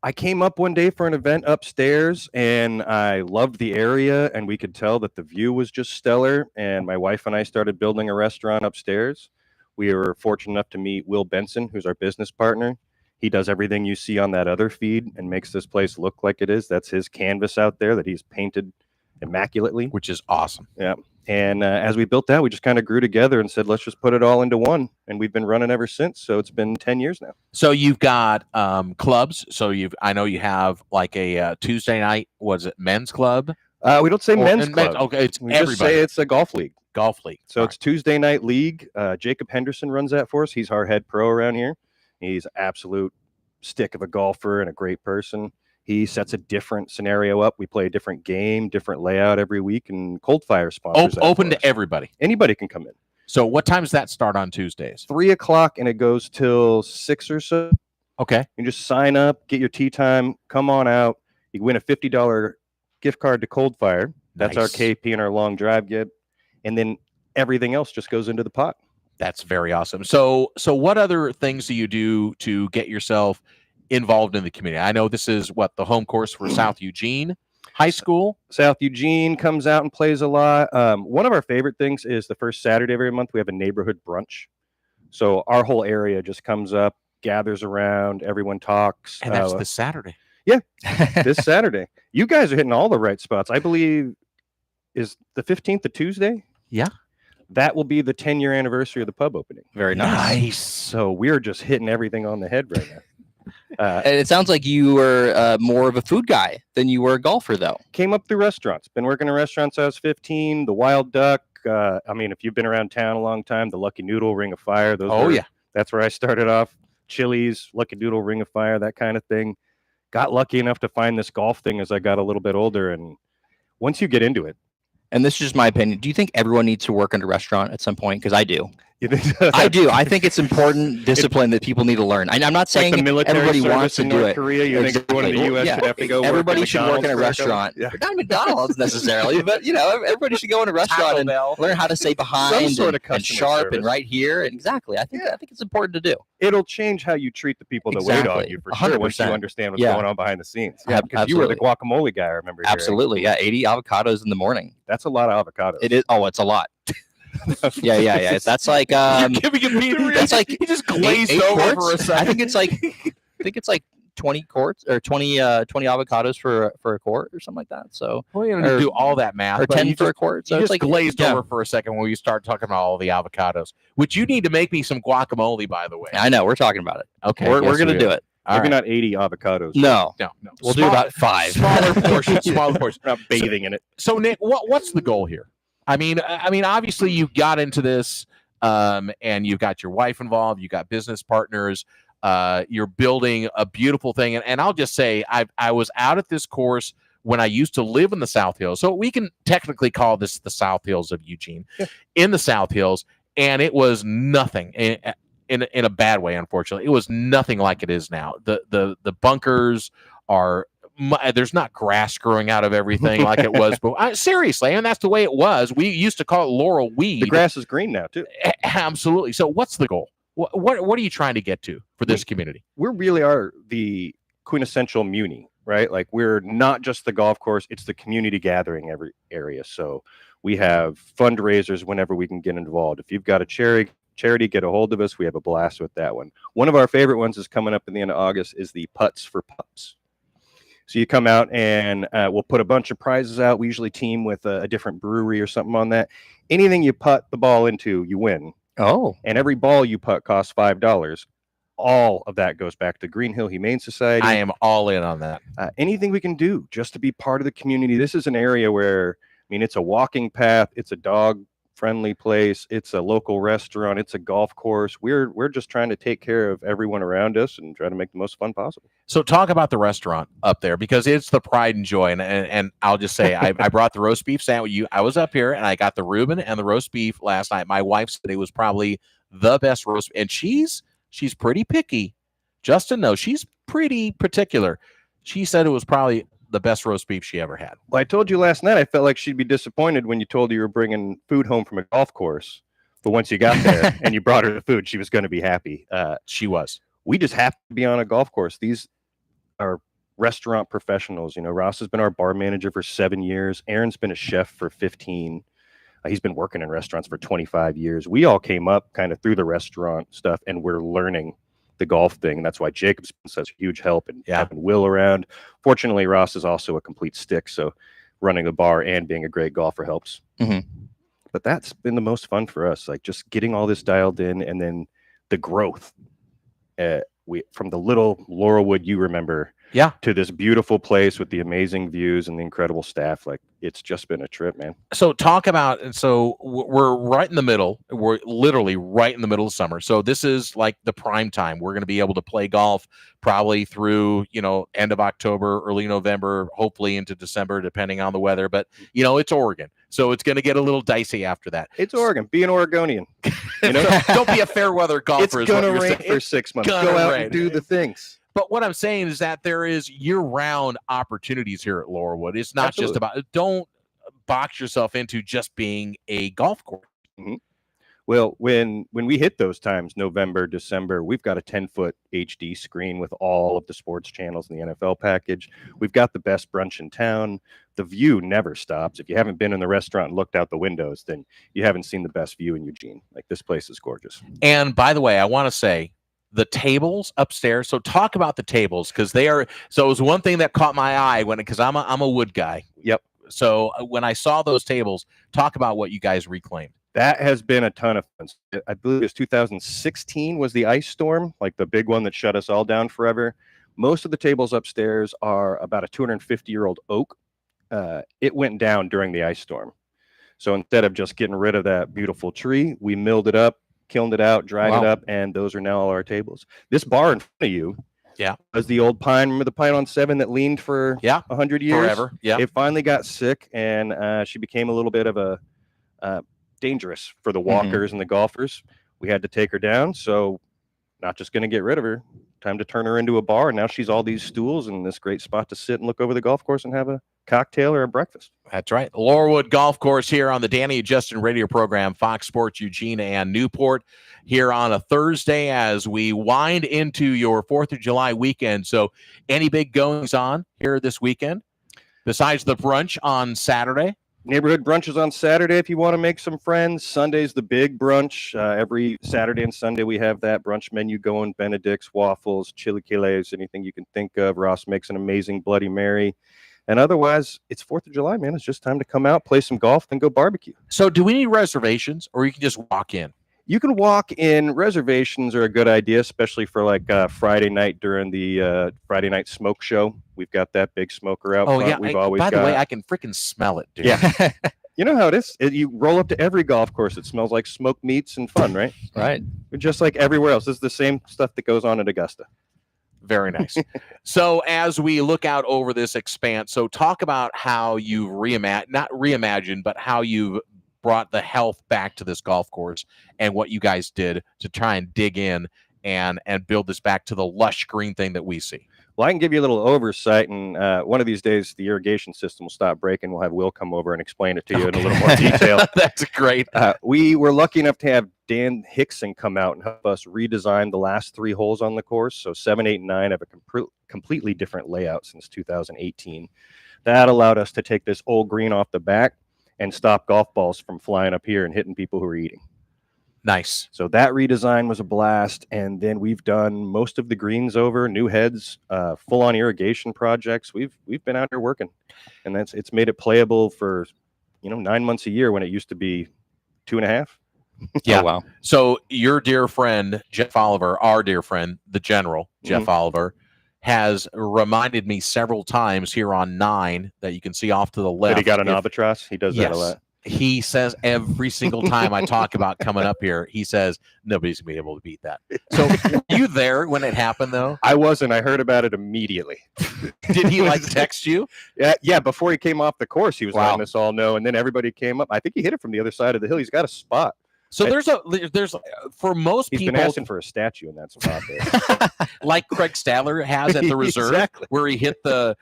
I came up one day for an event upstairs, and I loved the area, and we could tell that the view was just stellar. And my wife and I started building a restaurant upstairs. We were fortunate enough to meet Will Benson, who's our business partner. He does everything you see on that other feed and makes this place look like it is. That's his canvas out there that he's painted immaculately. Which is awesome. Yeah. And as we built that, we just kind of grew together and said, let's just put it all into one. And we've been running ever since. So it's been 10 years now. So you've got clubs. So I know you have like a Tuesday night, was it men's club? We don't say men's club. Okay, it's we everybody. just say it's a golf league. Golf league. So it's Tuesday night league. Jacob Henderson runs that for us. He's our head pro around here. He's an absolute stick of a golfer and a great person. He sets a different scenario up. We play a different game, different layout every week, and Cold Fire sponsors that open for to us. everybody. Anybody can come in. So what time does that start on Tuesdays? 3 o'clock, and it goes till 6 or so. Okay. You just sign up, get your tea time, come on out. You win a $50 gift card to Cold Fire. That's our Nice. KP and our long drive get. And then everything else just goes into the pot. That's very awesome. So what other things do you do to get yourself involved in the community? I know this is what the home course for South Eugene High School. South Eugene comes out and plays a lot. One of our favorite things is the first Saturday of every month, we have a neighborhood brunch. So our whole area just comes up, gathers around, everyone talks. And that's this Saturday. Yeah, this Saturday. You guys are hitting all the right spots. I believe is the 15th a Tuesday? Yeah. That will be the 10-year anniversary of the pub opening. Very nice. So we're just hitting everything on the head right now. And it sounds like you were more of a food guy than you were a golfer, though. Came up through restaurants. Been working in restaurants since I was 15. The Wild Duck. I mean, if you've been around town a long time, the Lucky Noodle, Ring of Fire. That's where I started off. Chili's, Lucky Noodle, Ring of Fire, that kind of thing. Got lucky enough to find this golf thing as I got a little bit older. And once you get into it. And this is just my opinion. Do you think everyone needs to work in a restaurant at some point? Because I do. You think so? I do. I think it's important discipline that people need to learn. I'm not saying like the military everybody wants to in do North it. Korea, you think everyone in the U.S. should have to go Everybody work should work in a McDonald's for restaurant. Yeah. Not McDonald's necessarily, but everybody should go in a restaurant and learn how to stay behind sort of and customer sharp service. and right here. And exactly. I think it's important to do. It'll change how you treat the people that wait on you for sure once you 100%. understand what's Yeah. going on behind the scenes. Yeah, because Absolutely. you were the guacamole guy, I remember. hearing. Absolutely. Yeah. 80 avocados in the morning. That's a lot of avocados. It is. Oh, it's a lot. Yeah. That's like that's like he just glazed eight over quarts. for a second. I think it's like 20 quarts or 20 avocados for a quart or something like that. So well, you don't do all that math, or but 10 you for just, a quart. So you it's just like glazed over for a second when you start talking about all the avocados. Which you need to make me some guacamole, by the way. I know we're talking about it. Okay, we're yes, gonna we do are. it. All Maybe right. not 80 avocados. No. We'll do Small- about 5. Smaller portions. Smaller portions. Not bathing in it. So Nick, what's the goal here? I mean, obviously you got into this, and you've got your wife involved. You got business partners. You're building a beautiful thing, and I'll just say, I was out at this course when I used to live in the South Hills, so we can technically call this the South Hills of Eugene, in the South Hills, and it was nothing in a bad way. Unfortunately, it was nothing like it is now. The bunkers are. There's not grass growing out of everything like it was, but seriously, and that's the way it was. We used to call it laurel weed. The grass is green now too. Absolutely. So, what's the goal? What are you trying to get to for this community? We really are the quintessential muni, right? Like we're not just the golf course; it's the community gathering every area. So we have fundraisers whenever we can get involved. If you've got a charity, get a hold of us. We have a blast with that one. One of our favorite ones is coming up in the end of August. Is the Putts for Pups. So you come out and we'll put a bunch of prizes out. We usually team with a different brewery or something on that. Anything you putt the ball into, you win. Oh. And every ball you putt costs $5. All of that goes back to Green Hill Humane Society. I am all in on that. Anything we can do just to be part of the community. This is an area where, I mean, it's a walking path. It's a dog-friendly place. It's a local restaurant. It's a golf course. We're just trying to take care of everyone around us and try to make the most fun possible. So talk about the restaurant up there, because it's the pride and joy. And I'll just say, I brought the roast beef sandwich. I was up here and I got the Reuben and the roast beef last night. My wife said it was probably the best roast. And she's pretty picky. Justin knows she's pretty particular. She said it was probably the best roast beef she ever had. Well, I told you last night I felt like she'd be disappointed when you told her you were bringing food home from a golf course. But once you got there and you brought her the food, she was going to be happy. She was. We just have to be on a golf course. These are restaurant professionals. You know, Ross has been our bar manager for 7 years. Aaron's been a chef for 15. He's been working in restaurants for 25 years. We all came up kind of through the restaurant stuff, and we're learning the golf thing. And that's why Jacob's been such a huge help and having Will around. Fortunately, Ross is also a complete stick. So running a bar and being a great golfer helps. Mm-hmm. But that's been the most fun for us, like just getting all this dialed in, and then the growth. We from the little Laurelwood, you remember, to this beautiful place with the amazing views and the incredible staff. Like, it's just been a trip, man. So talk about, and so we're right in the middle. We're literally right in the middle of summer. So this is like the prime time. We're going to be able to play golf probably through, end of October, early November, hopefully into December, depending on the weather. But, it's Oregon. So it's going to get a little dicey after that. It's Oregon. Be an Oregonian. Don't be a fair weather golfer. It's going to rain for 6 months. Go out and do the things. But what I'm saying is that there is year-round opportunities here at Laurelwood. It's not just about, don't box yourself into just being a golf course. Mm-hmm. Well, when we hit those times, November, December, we've got a 10-foot HD screen with all of the sports channels in the NFL package. We've got the best brunch in town. The view never stops. If you haven't been in the restaurant and looked out the windows, then you haven't seen the best view in Eugene. Like, this place is gorgeous. And by the way, I want to say, the tables upstairs. So talk about the tables, because they are. So it was one thing that caught my eye because I'm a wood guy. Yep. So when I saw those tables, talk about what you guys reclaimed. That has been a ton of fun. I believe it was 2016 was the ice storm, like the big one that shut us all down forever. Most of the tables upstairs are about a 250-year-old oak. It went down during the ice storm. So instead of just getting rid of that beautiful tree, we milled it up, kilned it out, dried it up, and those are now all our tables. This bar in front of you was the old pine. Remember the pine on 7 that leaned for 100 years? Forever. Yeah. It finally got sick, and she became a little bit of a dangerous for the walkers and the golfers. We had to take her down, so not just going to get rid of her. Time to turn her into a bar, and now she's all these stools and this great spot to sit and look over the golf course and have a cocktail or a breakfast. That's right. Laurelwood Golf Course here on the Danny and Justin radio program, Fox Sports Eugene and Newport, here on a Thursday as we wind into your 4th of July weekend. So any big goings on here this weekend besides the brunch on Saturday? Neighborhood brunches on Saturday if you want to make some friends. Sunday's the big brunch. Every Saturday and Sunday we have that brunch menu going. Benedict's, waffles, chilaquiles, anything you can think of. Ross makes an amazing Bloody Mary. And otherwise, it's 4th of July, man. It's just time to come out, play some golf, and go barbecue. So do we need reservations, or you can just walk in? You can walk in. Reservations are a good idea, especially for like Friday night during the Friday night smoke show. We've got that big smoker out front. We've always by got. the way, I can freaking smell it, dude. Yeah. You know how it is. You roll up to every golf course. It smells like smoked meats and fun, right? Right. Just like everywhere else. This is the same stuff that goes on at Augusta. Very nice. So as we look out over this expanse, so talk about how you've not reimagined, but how you've brought the health back to this golf course and what you guys did to try and dig in and build this back to the lush green thing that we see. Well, I can give you a little oversight, and one of these days the irrigation system will stop breaking. We'll have Will come over and explain it to you in a little more detail. That's great. We were lucky enough to have Dan Hickson come out and help us redesign the last 3 holes on the course. So 7, 8, and 9 have a completely different layout since 2018. That allowed us to take this old green off the back and stop golf balls from flying up here and hitting people who are eating. Nice. So that redesign was a blast. And then we've done most of the greens over, new heads, full-on irrigation projects. We've been out here working, and it's made it playable for 9 months a year when it used to be 2.5. Yeah. Oh, wow. So your dear friend Jeff Oliver, our dear friend, the General Jeff Oliver, has reminded me several times here on 9 that you can see off to the left. That he got an albatross. He does that a lot. He says every single time I talk about coming up here, he says nobody's gonna be able to beat that. So were you there when it happened, though? I wasn't. I heard about it immediately. Did he text you? Yeah. Before he came off the course, he was letting us all know, and then everybody came up. I think he hit it from the other side of the hill. He's got a spot. So there's for most he's people been asking for a statue in that spot there, like Craig Stadler has at the reserve, Exactly. where he hit the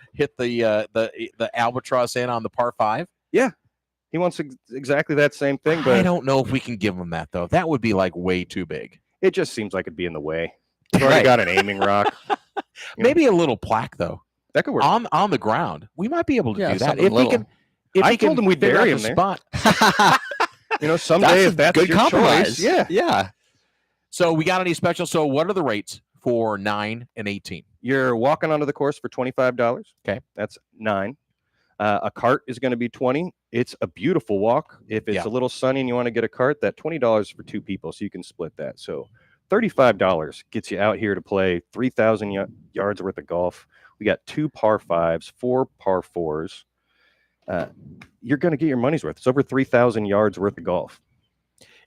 albatross in on the par 5. Yeah. He wants exactly that same thing, but I don't know if we can give him that, though. That would be way too big. It just seems like it'd be in the way. We've already got an aiming rock. Maybe a little plaque, though. That could work on the ground. We might be able to do that if we can. I told him we'd bury him there. Spot. Someday if that's good your compromise. choice. Yeah. So we got any special? So what are the rates for 9 and 18? You're walking onto the course for $25. Okay, that's 9. A cart is going to be $20. It's a beautiful walk. If it's a little sunny and you want to get a cart, that $20 for 2 people, so you can split that. So $35 gets you out here to play 3,000 yards worth of golf. We got 2 par 5s, 4 par 4s. You're going to get your money's worth. It's over 3,000 yards worth of golf.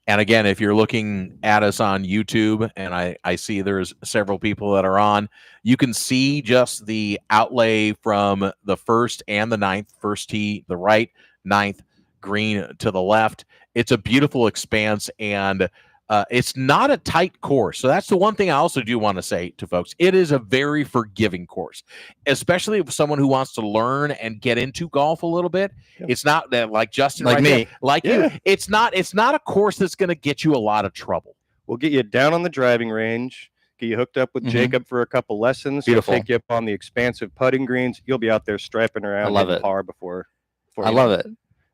And again, if you're looking at us on YouTube, and I see there's several people that are on, you can see just the outlay from the first and the ninth, first tee, the right, ninth, green to the left. It's a beautiful expanse, and it's not a tight course. So that's the one thing I also do want to say to folks. It is a very forgiving course, especially if someone who wants to learn and get into golf a little bit. Yeah. It's not that like Justin, like right me, there, like you. It's not a course that's going to get you a lot of trouble. We'll get you down on the driving range, get you hooked up with Jacob for a couple lessons. Beautiful. He'll take you up on the expansive putting greens. You'll be out there striping around. I love it. Par before I love it.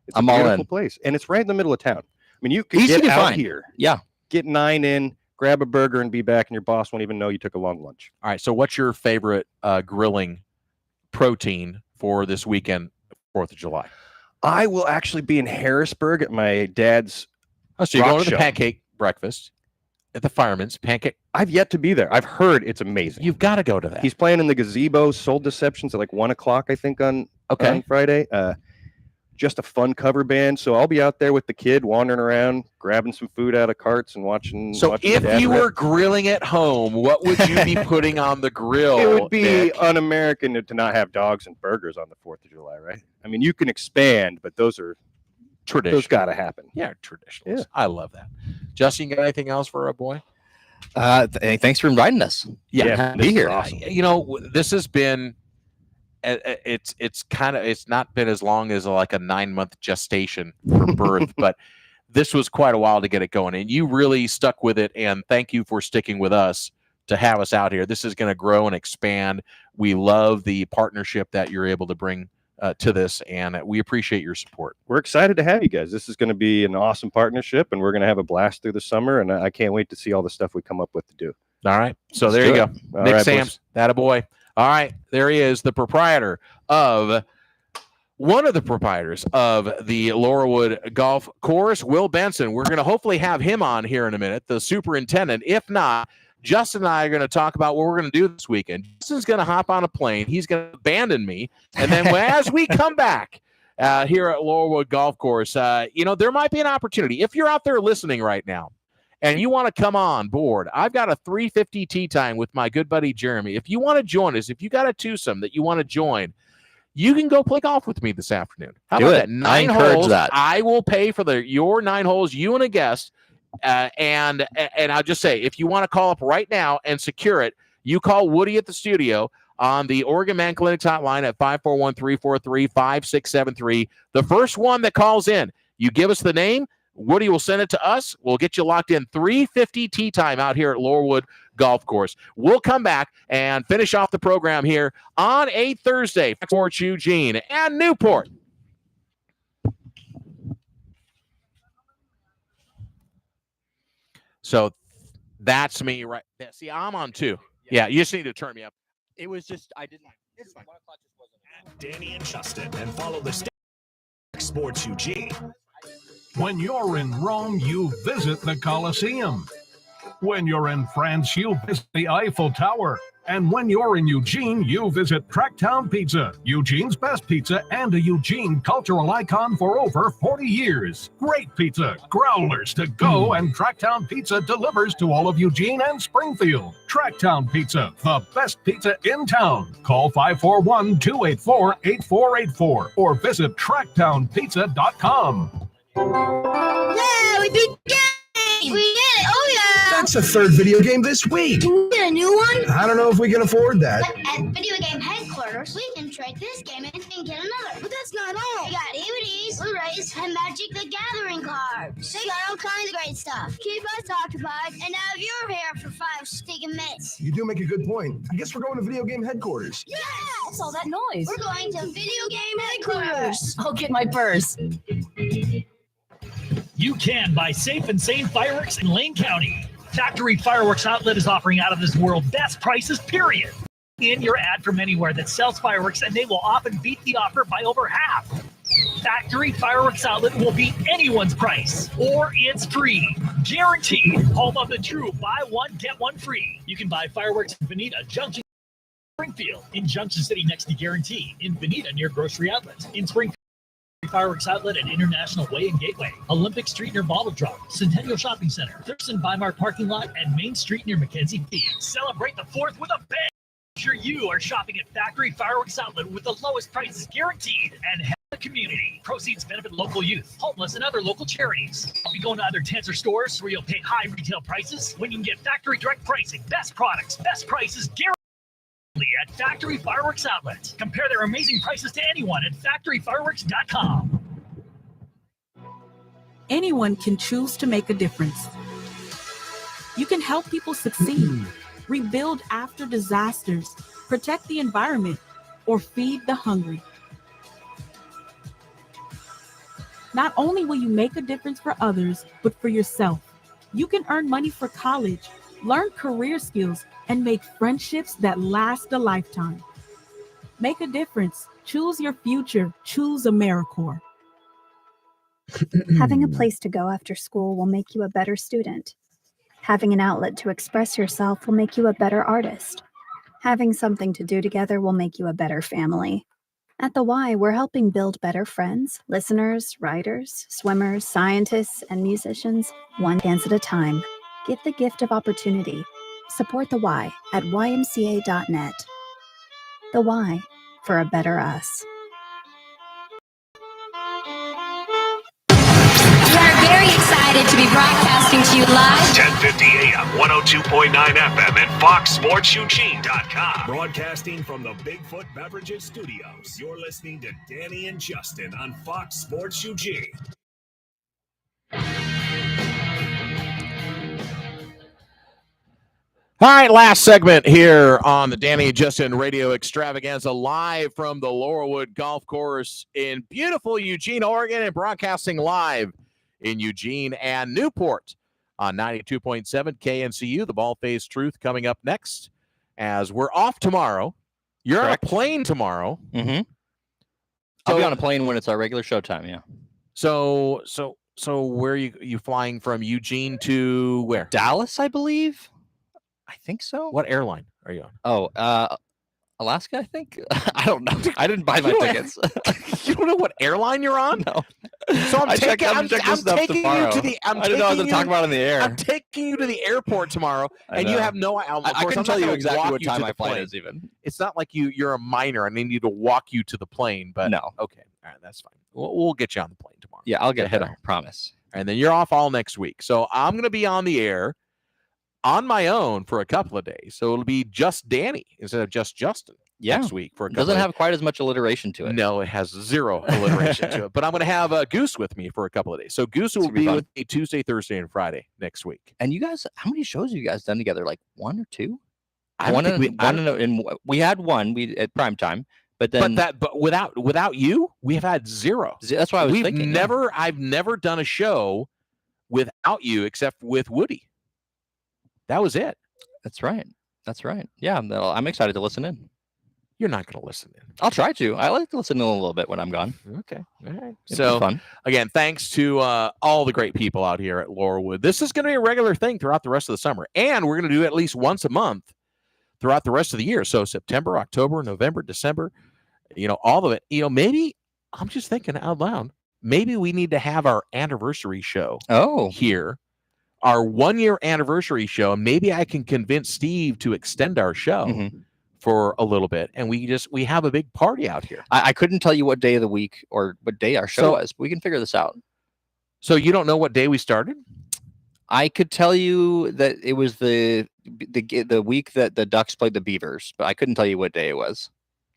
It's I'm a all beautiful in. place, and it's right in the middle of town. I mean, you can Easy get to out find. here. Yeah. Get 9 in, grab a burger, and be back, and your boss won't even know you took a long lunch. All right. So what's your favorite grilling protein for this weekend, 4th of July? I will actually be in Harrisburg at my dad's so you're rock going to the show. pancake breakfast at the Fireman's Pancake. I've yet to be there. I've heard it's amazing. You've got to go to that. He's playing in the gazebo, Soul Deceptions at like 1 o'clock, I think, on Friday. Just a fun cover band. So I'll be out there with the kid wandering around, grabbing some food out of carts and watching. So watching if Dad you rip. were grilling at home, what would you be putting on the grill? It would be Nick? un-American to not have dogs and burgers on the 4th of July, right? I mean, you can expand, but those are traditional. Those got to happen. Yeah, traditional. Yeah. I love that. Justin, you got anything else for our boy? Thanks for inviting us. Yeah, be here. Awesome. You know, this has been. It's not been as long as like a 9-month gestation for birth, but this was quite a while to get it going, and you really stuck with it. And thank you for sticking with us to have us out here. This is going to grow and expand. We love the partnership that you're able to bring to this, and we appreciate your support. We're excited to have you guys. This is going to be an awesome partnership, and we're going to have a blast through the summer, and I can't wait to see all the stuff we come up with to do. All right. So Let's there you do go. it. All Nick right, Sams, boys. that a boy. All right. There he is, the proprietor of one of the proprietors of the Laurelwood Golf Course, Will Benson. We're going to hopefully have him on here in a minute, the superintendent. If not, Justin and I are going to talk about what we're going to do this weekend. Justin's going to hop on a plane. He's going to abandon me. And then as we come back here at Laurelwood Golf Course, there might be an opportunity. If you're out there listening right now and you want to come on board, I've got a 3:50 tee time with my good buddy Jeremy. If you want to join us, if you got a twosome that you want to join, you can go play golf with me this afternoon. How Do about it. that? 9 I encourage holes. that. I will pay for your 9 holes, you and a guest. And I'll just say, if you want to call up right now and secure it, you call Woody at the studio on the Oregon Man Clinics hotline at 541-343-5673. The first one that calls in, you give us the name. Woody will send it to us. We'll get you locked in. 3:50 tee time out here at Laurelwood Golf Course. We'll come back and finish off the program here on a Thursday for Eugene and Newport. So that's me, right? See, I'm on 2. Yeah, you just need to turn me up. It was just, I didn't. It's fine. Danny and Justin, and follow the Sports Eugene. When you're in Rome, you visit the Colosseum. When you're in France, you visit the Eiffel Tower. And when you're in Eugene, you visit Tracktown Pizza, Eugene's best pizza and a Eugene cultural icon for over 40 years. Great pizza, growlers to go, and Tracktown Pizza delivers to all of Eugene and Springfield. Tracktown Pizza, the best pizza in town. Call 541-284-8484 or visit tracktownpizza.com. Yeah, we beat the game! We did it! Oh, yeah! That's the 3rd video game this week. Can we get a new one? I don't know if we can afford that. At video game headquarters, we can trade this game and get another. But that's not all. We got DVDs, Blu-rays, and Magic the Gathering cards. They got all kinds of great stuff. Keep us occupied and have your hair for 5 stinking minutes. You do make a good point. I guess we're going to video game headquarters. Yes! What's all that noise? We're going to video game headquarters. I'll get my purse. You can buy safe and sane fireworks in Lane County. Factory Fireworks Outlet is offering out of this world best prices, period. In your ad from anywhere that sells fireworks, and they will often beat the offer by over half. Factory Fireworks Outlet will beat anyone's price, or it's free. Guaranteed. Home of the true buy one, get one free. You can buy fireworks in Bonita, Junction, Springfield, in Junction City next to Guarantee, in Bonita near Grocery Outlet, in Springfield, Fireworks Outlet at International Way and Gateway, Olympic Street near Bottle Drop, Centennial Shopping Center, Thurston Weimar Parking Lot, and Main Street near Mackenzie Field. Celebrate the 4th with a bang. Sure you are shopping at Factory Fireworks Outlet with the lowest prices guaranteed and help the community. Proceeds benefit local youth, homeless, and other local charities. Be going to other Tanser stores where you'll pay high retail prices when you can get factory direct pricing, best products, best prices guaranteed at Factory Fireworks Outlet. Compare their amazing prices to anyone at factoryfireworks.com. Anyone can choose to make a difference. You can help people succeed, rebuild after disasters, protect the environment, or feed the hungry. Not only will you make a difference for others, but for yourself. You can earn money for college, learn career skills, and make friendships that last a lifetime. Make a difference. Choose your future. Choose AmeriCorps. Having a place to go after school will make you a better student. Having an outlet to express yourself will make you a better artist. Having something to do together will make you a better family. At the Y, we're helping build better friends, listeners, writers, swimmers, scientists, and musicians, one chance at a time. Give the gift of opportunity. Support the Y at ymca.net. The Y, for a better us. We are very excited to be broadcasting to you live. 1050 AM, 102.9 FM, and FoxSportsEugene.com. Broadcasting from the Bigfoot Beverages Studios. You're listening to Danny and Justin on Fox Sports Eugene. All right, last segment here on the Danny and Justin Radio Extravaganza, live from the Laurelwood Golf Course in beautiful Eugene, Oregon, and broadcasting live in Eugene and Newport on 92.7 KNCU. The Bald-Faced Truth coming up next as we're off tomorrow. You're Correct. on a plane tomorrow. Mm-hmm. I'll be on a plane when it's our regular showtime, yeah. So where are you flying from? Eugene to where? Dallas, I believe. I think so. What airline are you on? Oh, Alaska, I think. I don't know. I didn't buy my tickets. You don't know what airline you're on? No. So I'm taking you tomorrow. to the. I didn't know I was going to talk about it on the air. I'm taking you to the airport tomorrow, and you have no. I couldn't tell you exactly what time my flight is. Even it's not like you're a minor. I need to walk you to the plane, but no. Okay, all right, that's fine. We'll get you on the plane tomorrow. Yeah, I'll get ahead. I promise. And then you're off all next week. So I'm going to be on the air on my own for a couple of days. So it'll be just Danny instead of just Justin next week. For a couple doesn't have quite as much alliteration to it. No, it has zero alliteration to it. But I'm going to have Goose with me for a couple of days. So Goose will be with me Tuesday, Thursday, and Friday next week. And you guys, how many shows have you guys done together? Like one or two? We had one at prime time. But without you, we have had zero. That's why I was thinking. I've never done a show without you except with Woody. That was it. That's right. Yeah, I'm excited to listen in. You're not going to listen in. I'll try to. I like to listen in a little bit when I'm gone. Okay. All right. So fun. Again, thanks to all the great people out here at Laurelwood. This is going to be a regular thing throughout the rest of the summer. And we're going to do it at least once a month throughout the rest of the year. So September, October, November, December, all of it. Maybe I'm just thinking out loud. Maybe we need to have our anniversary show here. Our 1-year anniversary show. Maybe I can convince Steve to extend our show for a little bit, and we have a big party out here. I couldn't tell you what day of the week or what day our show was. We can figure this out. So you don't know what day we started? I could tell you that it was the week that the Ducks played the Beavers, but I couldn't tell you what day it was.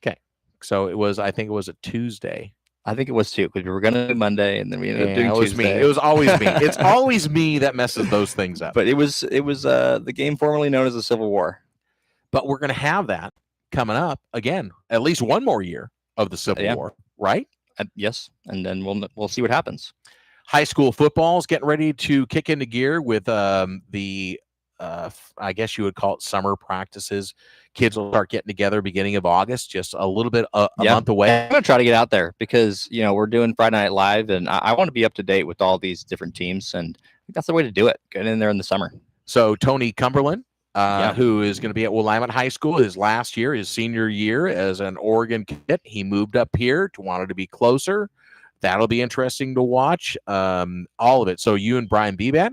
Okay, so I think it was a Tuesday. I think it was too, because we were going to do Monday, and then we ended up doing Tuesday. Me. It was always me. It's always me that messes those things up. But it was the game formerly known as the Civil War. But we're going to have that coming up again, at least one more year of the Civil War, right? Yes, and then we'll see what happens. High school football is getting ready to kick into gear with the I guess you would call it summer practices. Kids will start getting together beginning of August, just a little bit a month away. I'm gonna try to get out there because we're doing Friday Night Live, and I want to be up to date with all these different teams, and I think that's the way to do it. Get in there in the summer. So Tony Cumberland, who is going to be at Willamette High School his last year, his senior year as an Oregon kid, he moved up here to wanted to be closer. That'll be interesting to watch. All of it. So you and Brian Beban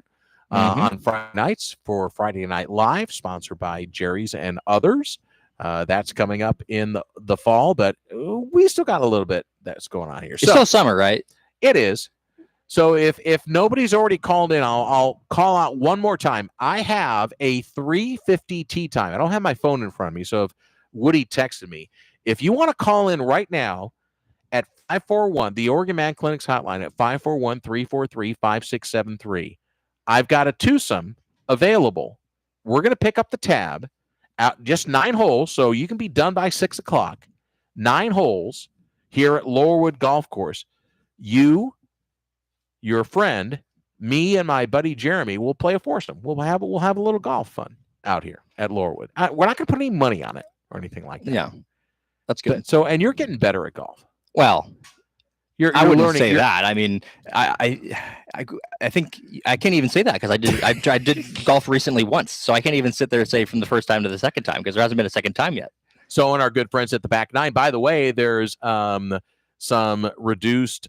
on Friday nights for Friday Night Live, sponsored by Jerry's and others. That's coming up in the fall, but we still got a little bit that's going on here. It's still summer, right? It is. So if nobody's already called in, I'll call out one more time. I have a 3:50 tea time. I don't have my phone in front of me, so if Woody texted me, if you want to call in right now at 541, the Oregon Man Clinic's hotline at 541-343-5673, I've got a twosome available. We're going to pick up the tab at just 9 holes, so you can be done by 6 o'clock. 9 holes here at Laurelwood Golf Course. You, your friend, me, and my buddy Jeremy will play a foursome. We'll have a little golf fun out here at Laurelwood. We're not going to put any money on it or anything like that. Yeah, that's good. So, and you're getting better at golf. Well, you're I wouldn't learning, say that. I mean, I think I can't even say that because I did golf recently once, so I can't even sit there and say from the first time to the second time because there hasn't been a second time yet. So, and our good friends at the Back Nine, by the way, there's some reduced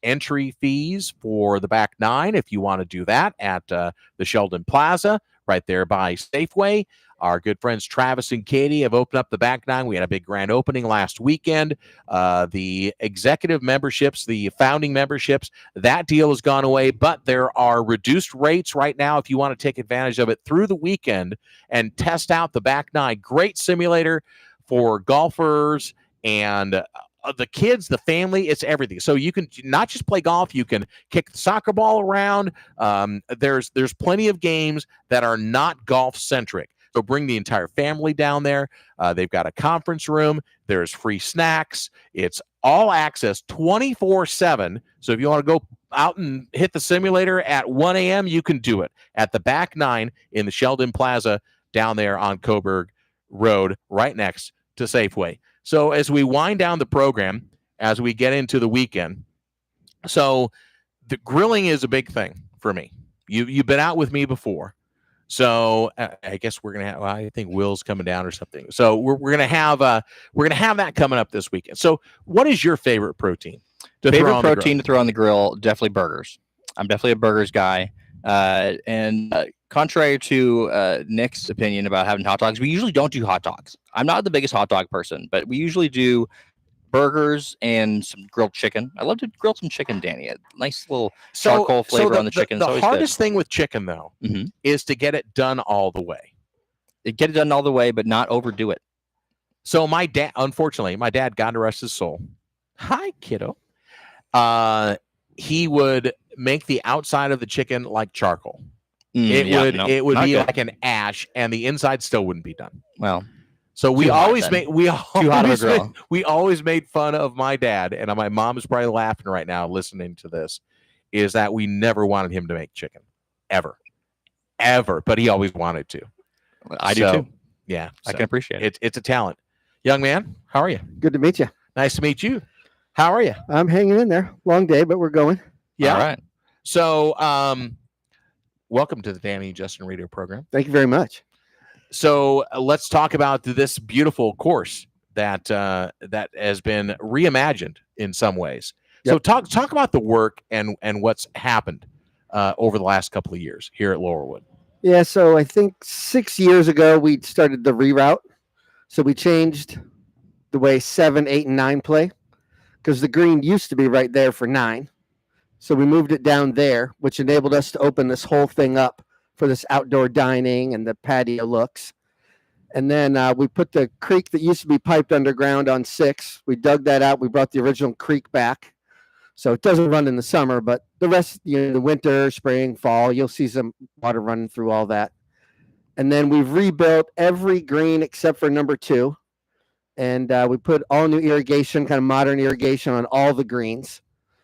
entry fees for the Back Nine if you want to do that at the Sheldon Plaza right there by Safeway. Our good friends Travis and Katie have opened up the Back Nine. We had a big grand opening last weekend. The executive memberships, the founding memberships, that deal has gone away, but there are reduced rates right now if you want to take advantage of it through the weekend and test out the Back Nine. Great simulator for golfers and the kids, the family, it's everything. So you can not just play golf, you can kick the soccer ball around. There's plenty of games that are not golf centric. So bring the entire family down there. They've got a conference room. There's free snacks. It's all access 24/7. So if you want to go out and hit the simulator at 1 a.m., you can do it at the Back Nine in the Sheldon Plaza down there on Coburg Road, right next to Safeway. So as we wind down the program, as we get into the weekend, so the grilling is a big thing for me. You've been out with me before. So I guess we're gonna have. Well, I think Will's coming down or something. So we're gonna have that coming up this weekend. So what is your favorite protein? To throw on the grill? Definitely burgers. I'm definitely a burgers guy. And contrary to Nick's opinion about having hot dogs, we usually don't do hot dogs. I'm not the biggest hot dog person, but we usually do burgers and some grilled chicken. I love to grill some chicken, Danny. A nice little charcoal flavor on the chicken. The hardest thing with chicken, though, is to get it done all the way. Get it done all the way, but not overdo it. So my dad, unfortunately, God rest his soul. Hi, kiddo. He would make the outside of the chicken like charcoal. It would be like an ash, and the inside still wouldn't be done. Well. So we always made fun of my dad, and my mom is probably laughing right now listening to this, is that we never wanted him to make chicken. Ever. But he always wanted to. I do too. Yeah. I can appreciate it. It's a talent. Young man, how are you? Good to meet you. Nice to meet you. How are you? I'm hanging in there. Long day, but we're going. Yeah. All right. So welcome to the Danny and Justin radio program. Thank you very much. So let's talk about this beautiful course that has been reimagined in some ways. Yep. So talk about the work and what's happened over the last couple of years here at Laurelwood. Yeah, so I think 6 years ago we started the reroute. So we changed the way 7, 8, and 9 play because the green used to be right there for 9. So we moved it down there, which enabled us to open this whole thing up for this outdoor dining and the patio looks. And then we put the creek that used to be piped underground on 6. We dug that out. We brought the original creek back. So it doesn't run in the summer, but the rest, the winter, spring, fall, you'll see some water running through all that. And then we've rebuilt every green except for number 2. And we put all new irrigation, kind of modern irrigation on all the greens.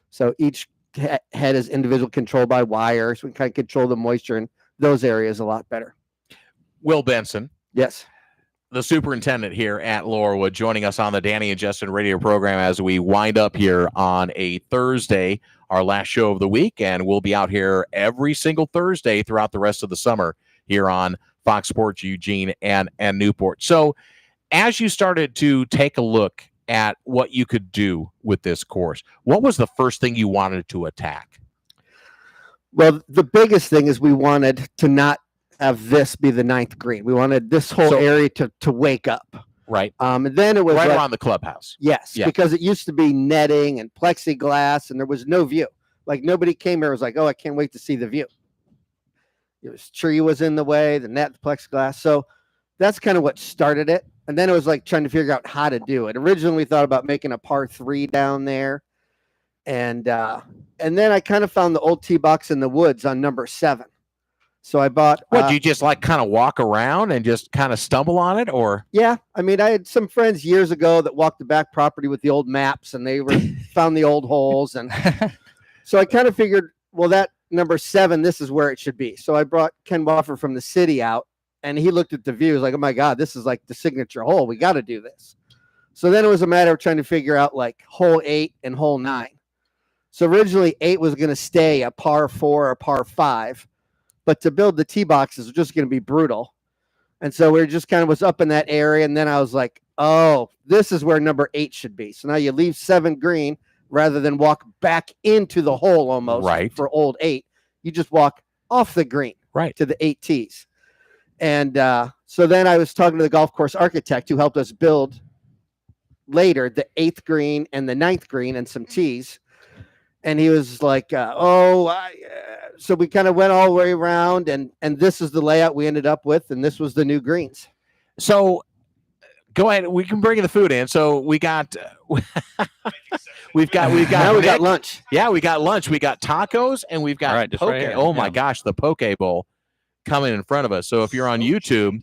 So each head is individual controlled by wires. We kind of control the moisture in those areas a lot better. Will Benson. Yes. The superintendent here at Laurelwood, joining us on the Danny and Justin radio program as we wind up here on a Thursday, our last show of the week, and we'll be out here every single Thursday throughout the rest of the summer here on Fox Sports Eugene and Newport. So as you started to take a look at what you could do with this course, what was the first thing you wanted to attack? Well, the biggest thing is we wanted to not have this be the 9th green. We wanted this whole area to wake up. Right. And then it was right like, around the clubhouse. Yes, Yeah. because it used to be netting and plexiglass, and there was no view. Like nobody came here and was like, oh, I can't wait to see the view. It was tree was in the way, the net, the plexiglass. So that's kind of what started it. And then it was like trying to figure out how to do it. Originally, we thought about making a par 3 down there. And then I kind of found the old tee box in the woods on number 7. So I bought. What, you just like kind of walk around and just kind of stumble on it, or? Yeah, I mean, I had some friends years ago that walked the back property with the old maps, and they found the old holes, and so I kind of figured, well, that number 7, this is where it should be. So I brought Ken Woffer from the city out, and he looked at the view. He was like, oh my God, this is like the signature hole. We got to do this. So then it was a matter of trying to figure out like hole 8 and hole 9. So originally 8 was going to stay a par 4 or par 5. But to build the tee boxes was just going to be brutal. And so we just kind of was up in that area. And then I was like, oh, this is where number 8 should be. So now you leave 7 green rather than walk back into the hole almost for old 8. You just walk off the green to the 8 tees. And so then I was talking to the golf course architect who helped us build later the 8th green and the 9th green and some tees. And he was like, so we kind of went all the way around, and this is the layout we ended up with, and this was the new greens. So go ahead. We can bring the food in. So we got, we got lunch. Yeah, we got lunch. We got tacos, and we've got just poke. right here. Oh my gosh, the poke bowl coming in front of us. So if you're on YouTube,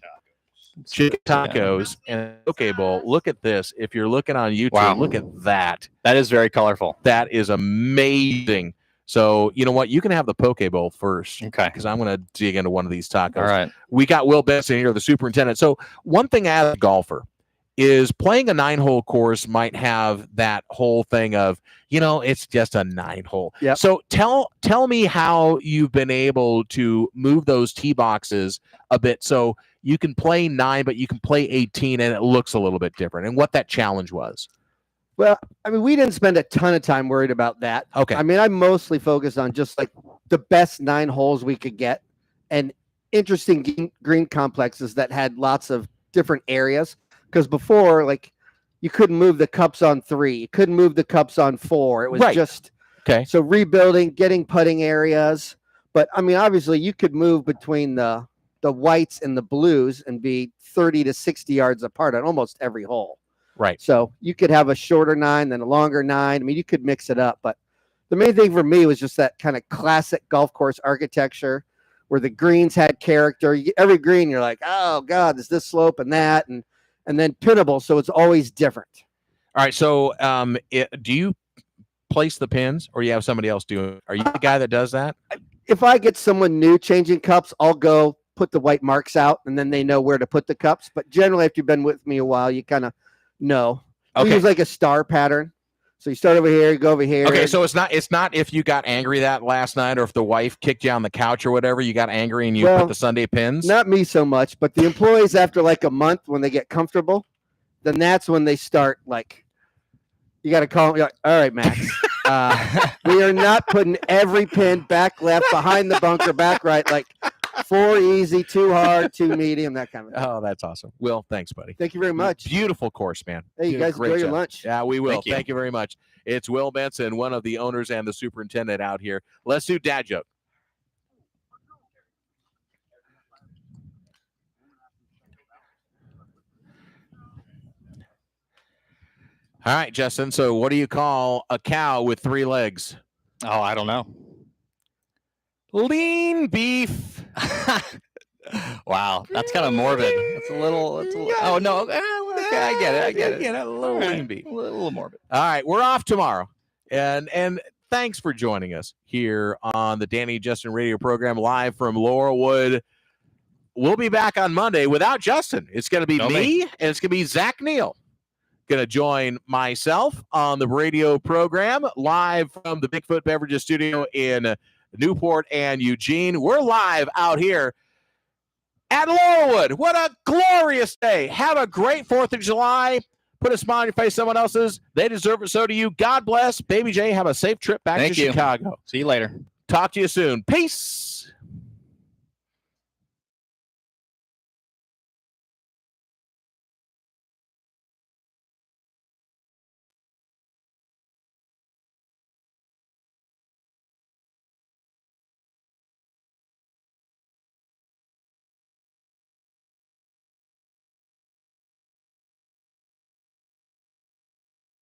chicken tacos and poke bowl. Look at this. If you're looking on YouTube, look at that. That is very colorful. That is amazing. So you know what? You can have the poke bowl first. Okay. Because I'm going to dig into one of these tacos. All right. We got Will Benson here, the superintendent. So one thing as a golfer is playing a 9-hole course might have that whole thing of, it's just a 9-hole. Yep. So tell me how you've been able to move those tee boxes a bit so you can play 9, but you can play 18, and it looks a little bit different, and what that challenge was. Well, I mean, we didn't spend a ton of time worried about that. Okay. I mean, I mostly focused on just like the best 9 holes we could get and interesting green complexes that had lots of different areas. Because before, like, you couldn't move the cups on 3. You couldn't move the cups on 4. It was just okay. So rebuilding, getting putting areas. But I mean, obviously, you could move between the whites and the blues and be 30 to 60 yards apart on almost every hole. Right. So you could have a shorter 9 than a longer 9. I mean, you could mix it up. But the main thing for me was just that kind of classic golf course architecture where the greens had character. Every green, you're like, oh, God, there's this slope and that. And then pinnable, so it's always different. All right. So do you place the pins or you have somebody else doing it? Are you the guy that does that? If I get someone new changing cups, I'll go put the white marks out, and then they know where to put the cups. But generally, after you've been with me a while, you kind of know. Okay. We use like a star pattern. So you start over here, you go over here. Okay, so it's not if you got angry that last night or if the wife kicked you on the couch or whatever, you got angry and you put the Sunday pins? Not me so much, but the employees after like a month when they get comfortable, then that's when they start like, you got to call them. Like, all right, Max, we are not putting every pin back left, behind the bunker, back right, like 4 easy, 2 hard, 2 medium, that kind of thing. Oh, that's awesome. Will, thanks, buddy. Thank you very much. Beautiful course, man. Hey, you guys enjoy your lunch. Yeah, we will. Thank you very much. It's Will Benson, one of the owners and the superintendent out here. Let's do dad joke. All right, Justin. So what do you call a cow with 3 legs? Oh, I don't know. Lean beef. Wow, that's kind of morbid. It's a little. Oh no. Okay, I get it. A little lean beef. A little morbid. All right, we're off tomorrow, and thanks for joining us here on the Danny and Justin radio program live from Laurelwood. we'll be back on Monday without Justin. It's going to be me, and it's going to be Zach Neal. Going to join myself on the radio program live from the Bigfoot Beverages studio in Newport and Eugene. We're live out here at Laurelwood. What a glorious day. Have a great 4th of July. Put a smile on your face, someone else's. They deserve it, so do you. God bless. Baby J, have a safe trip back to Chicago. See you later. Talk to you soon. Peace.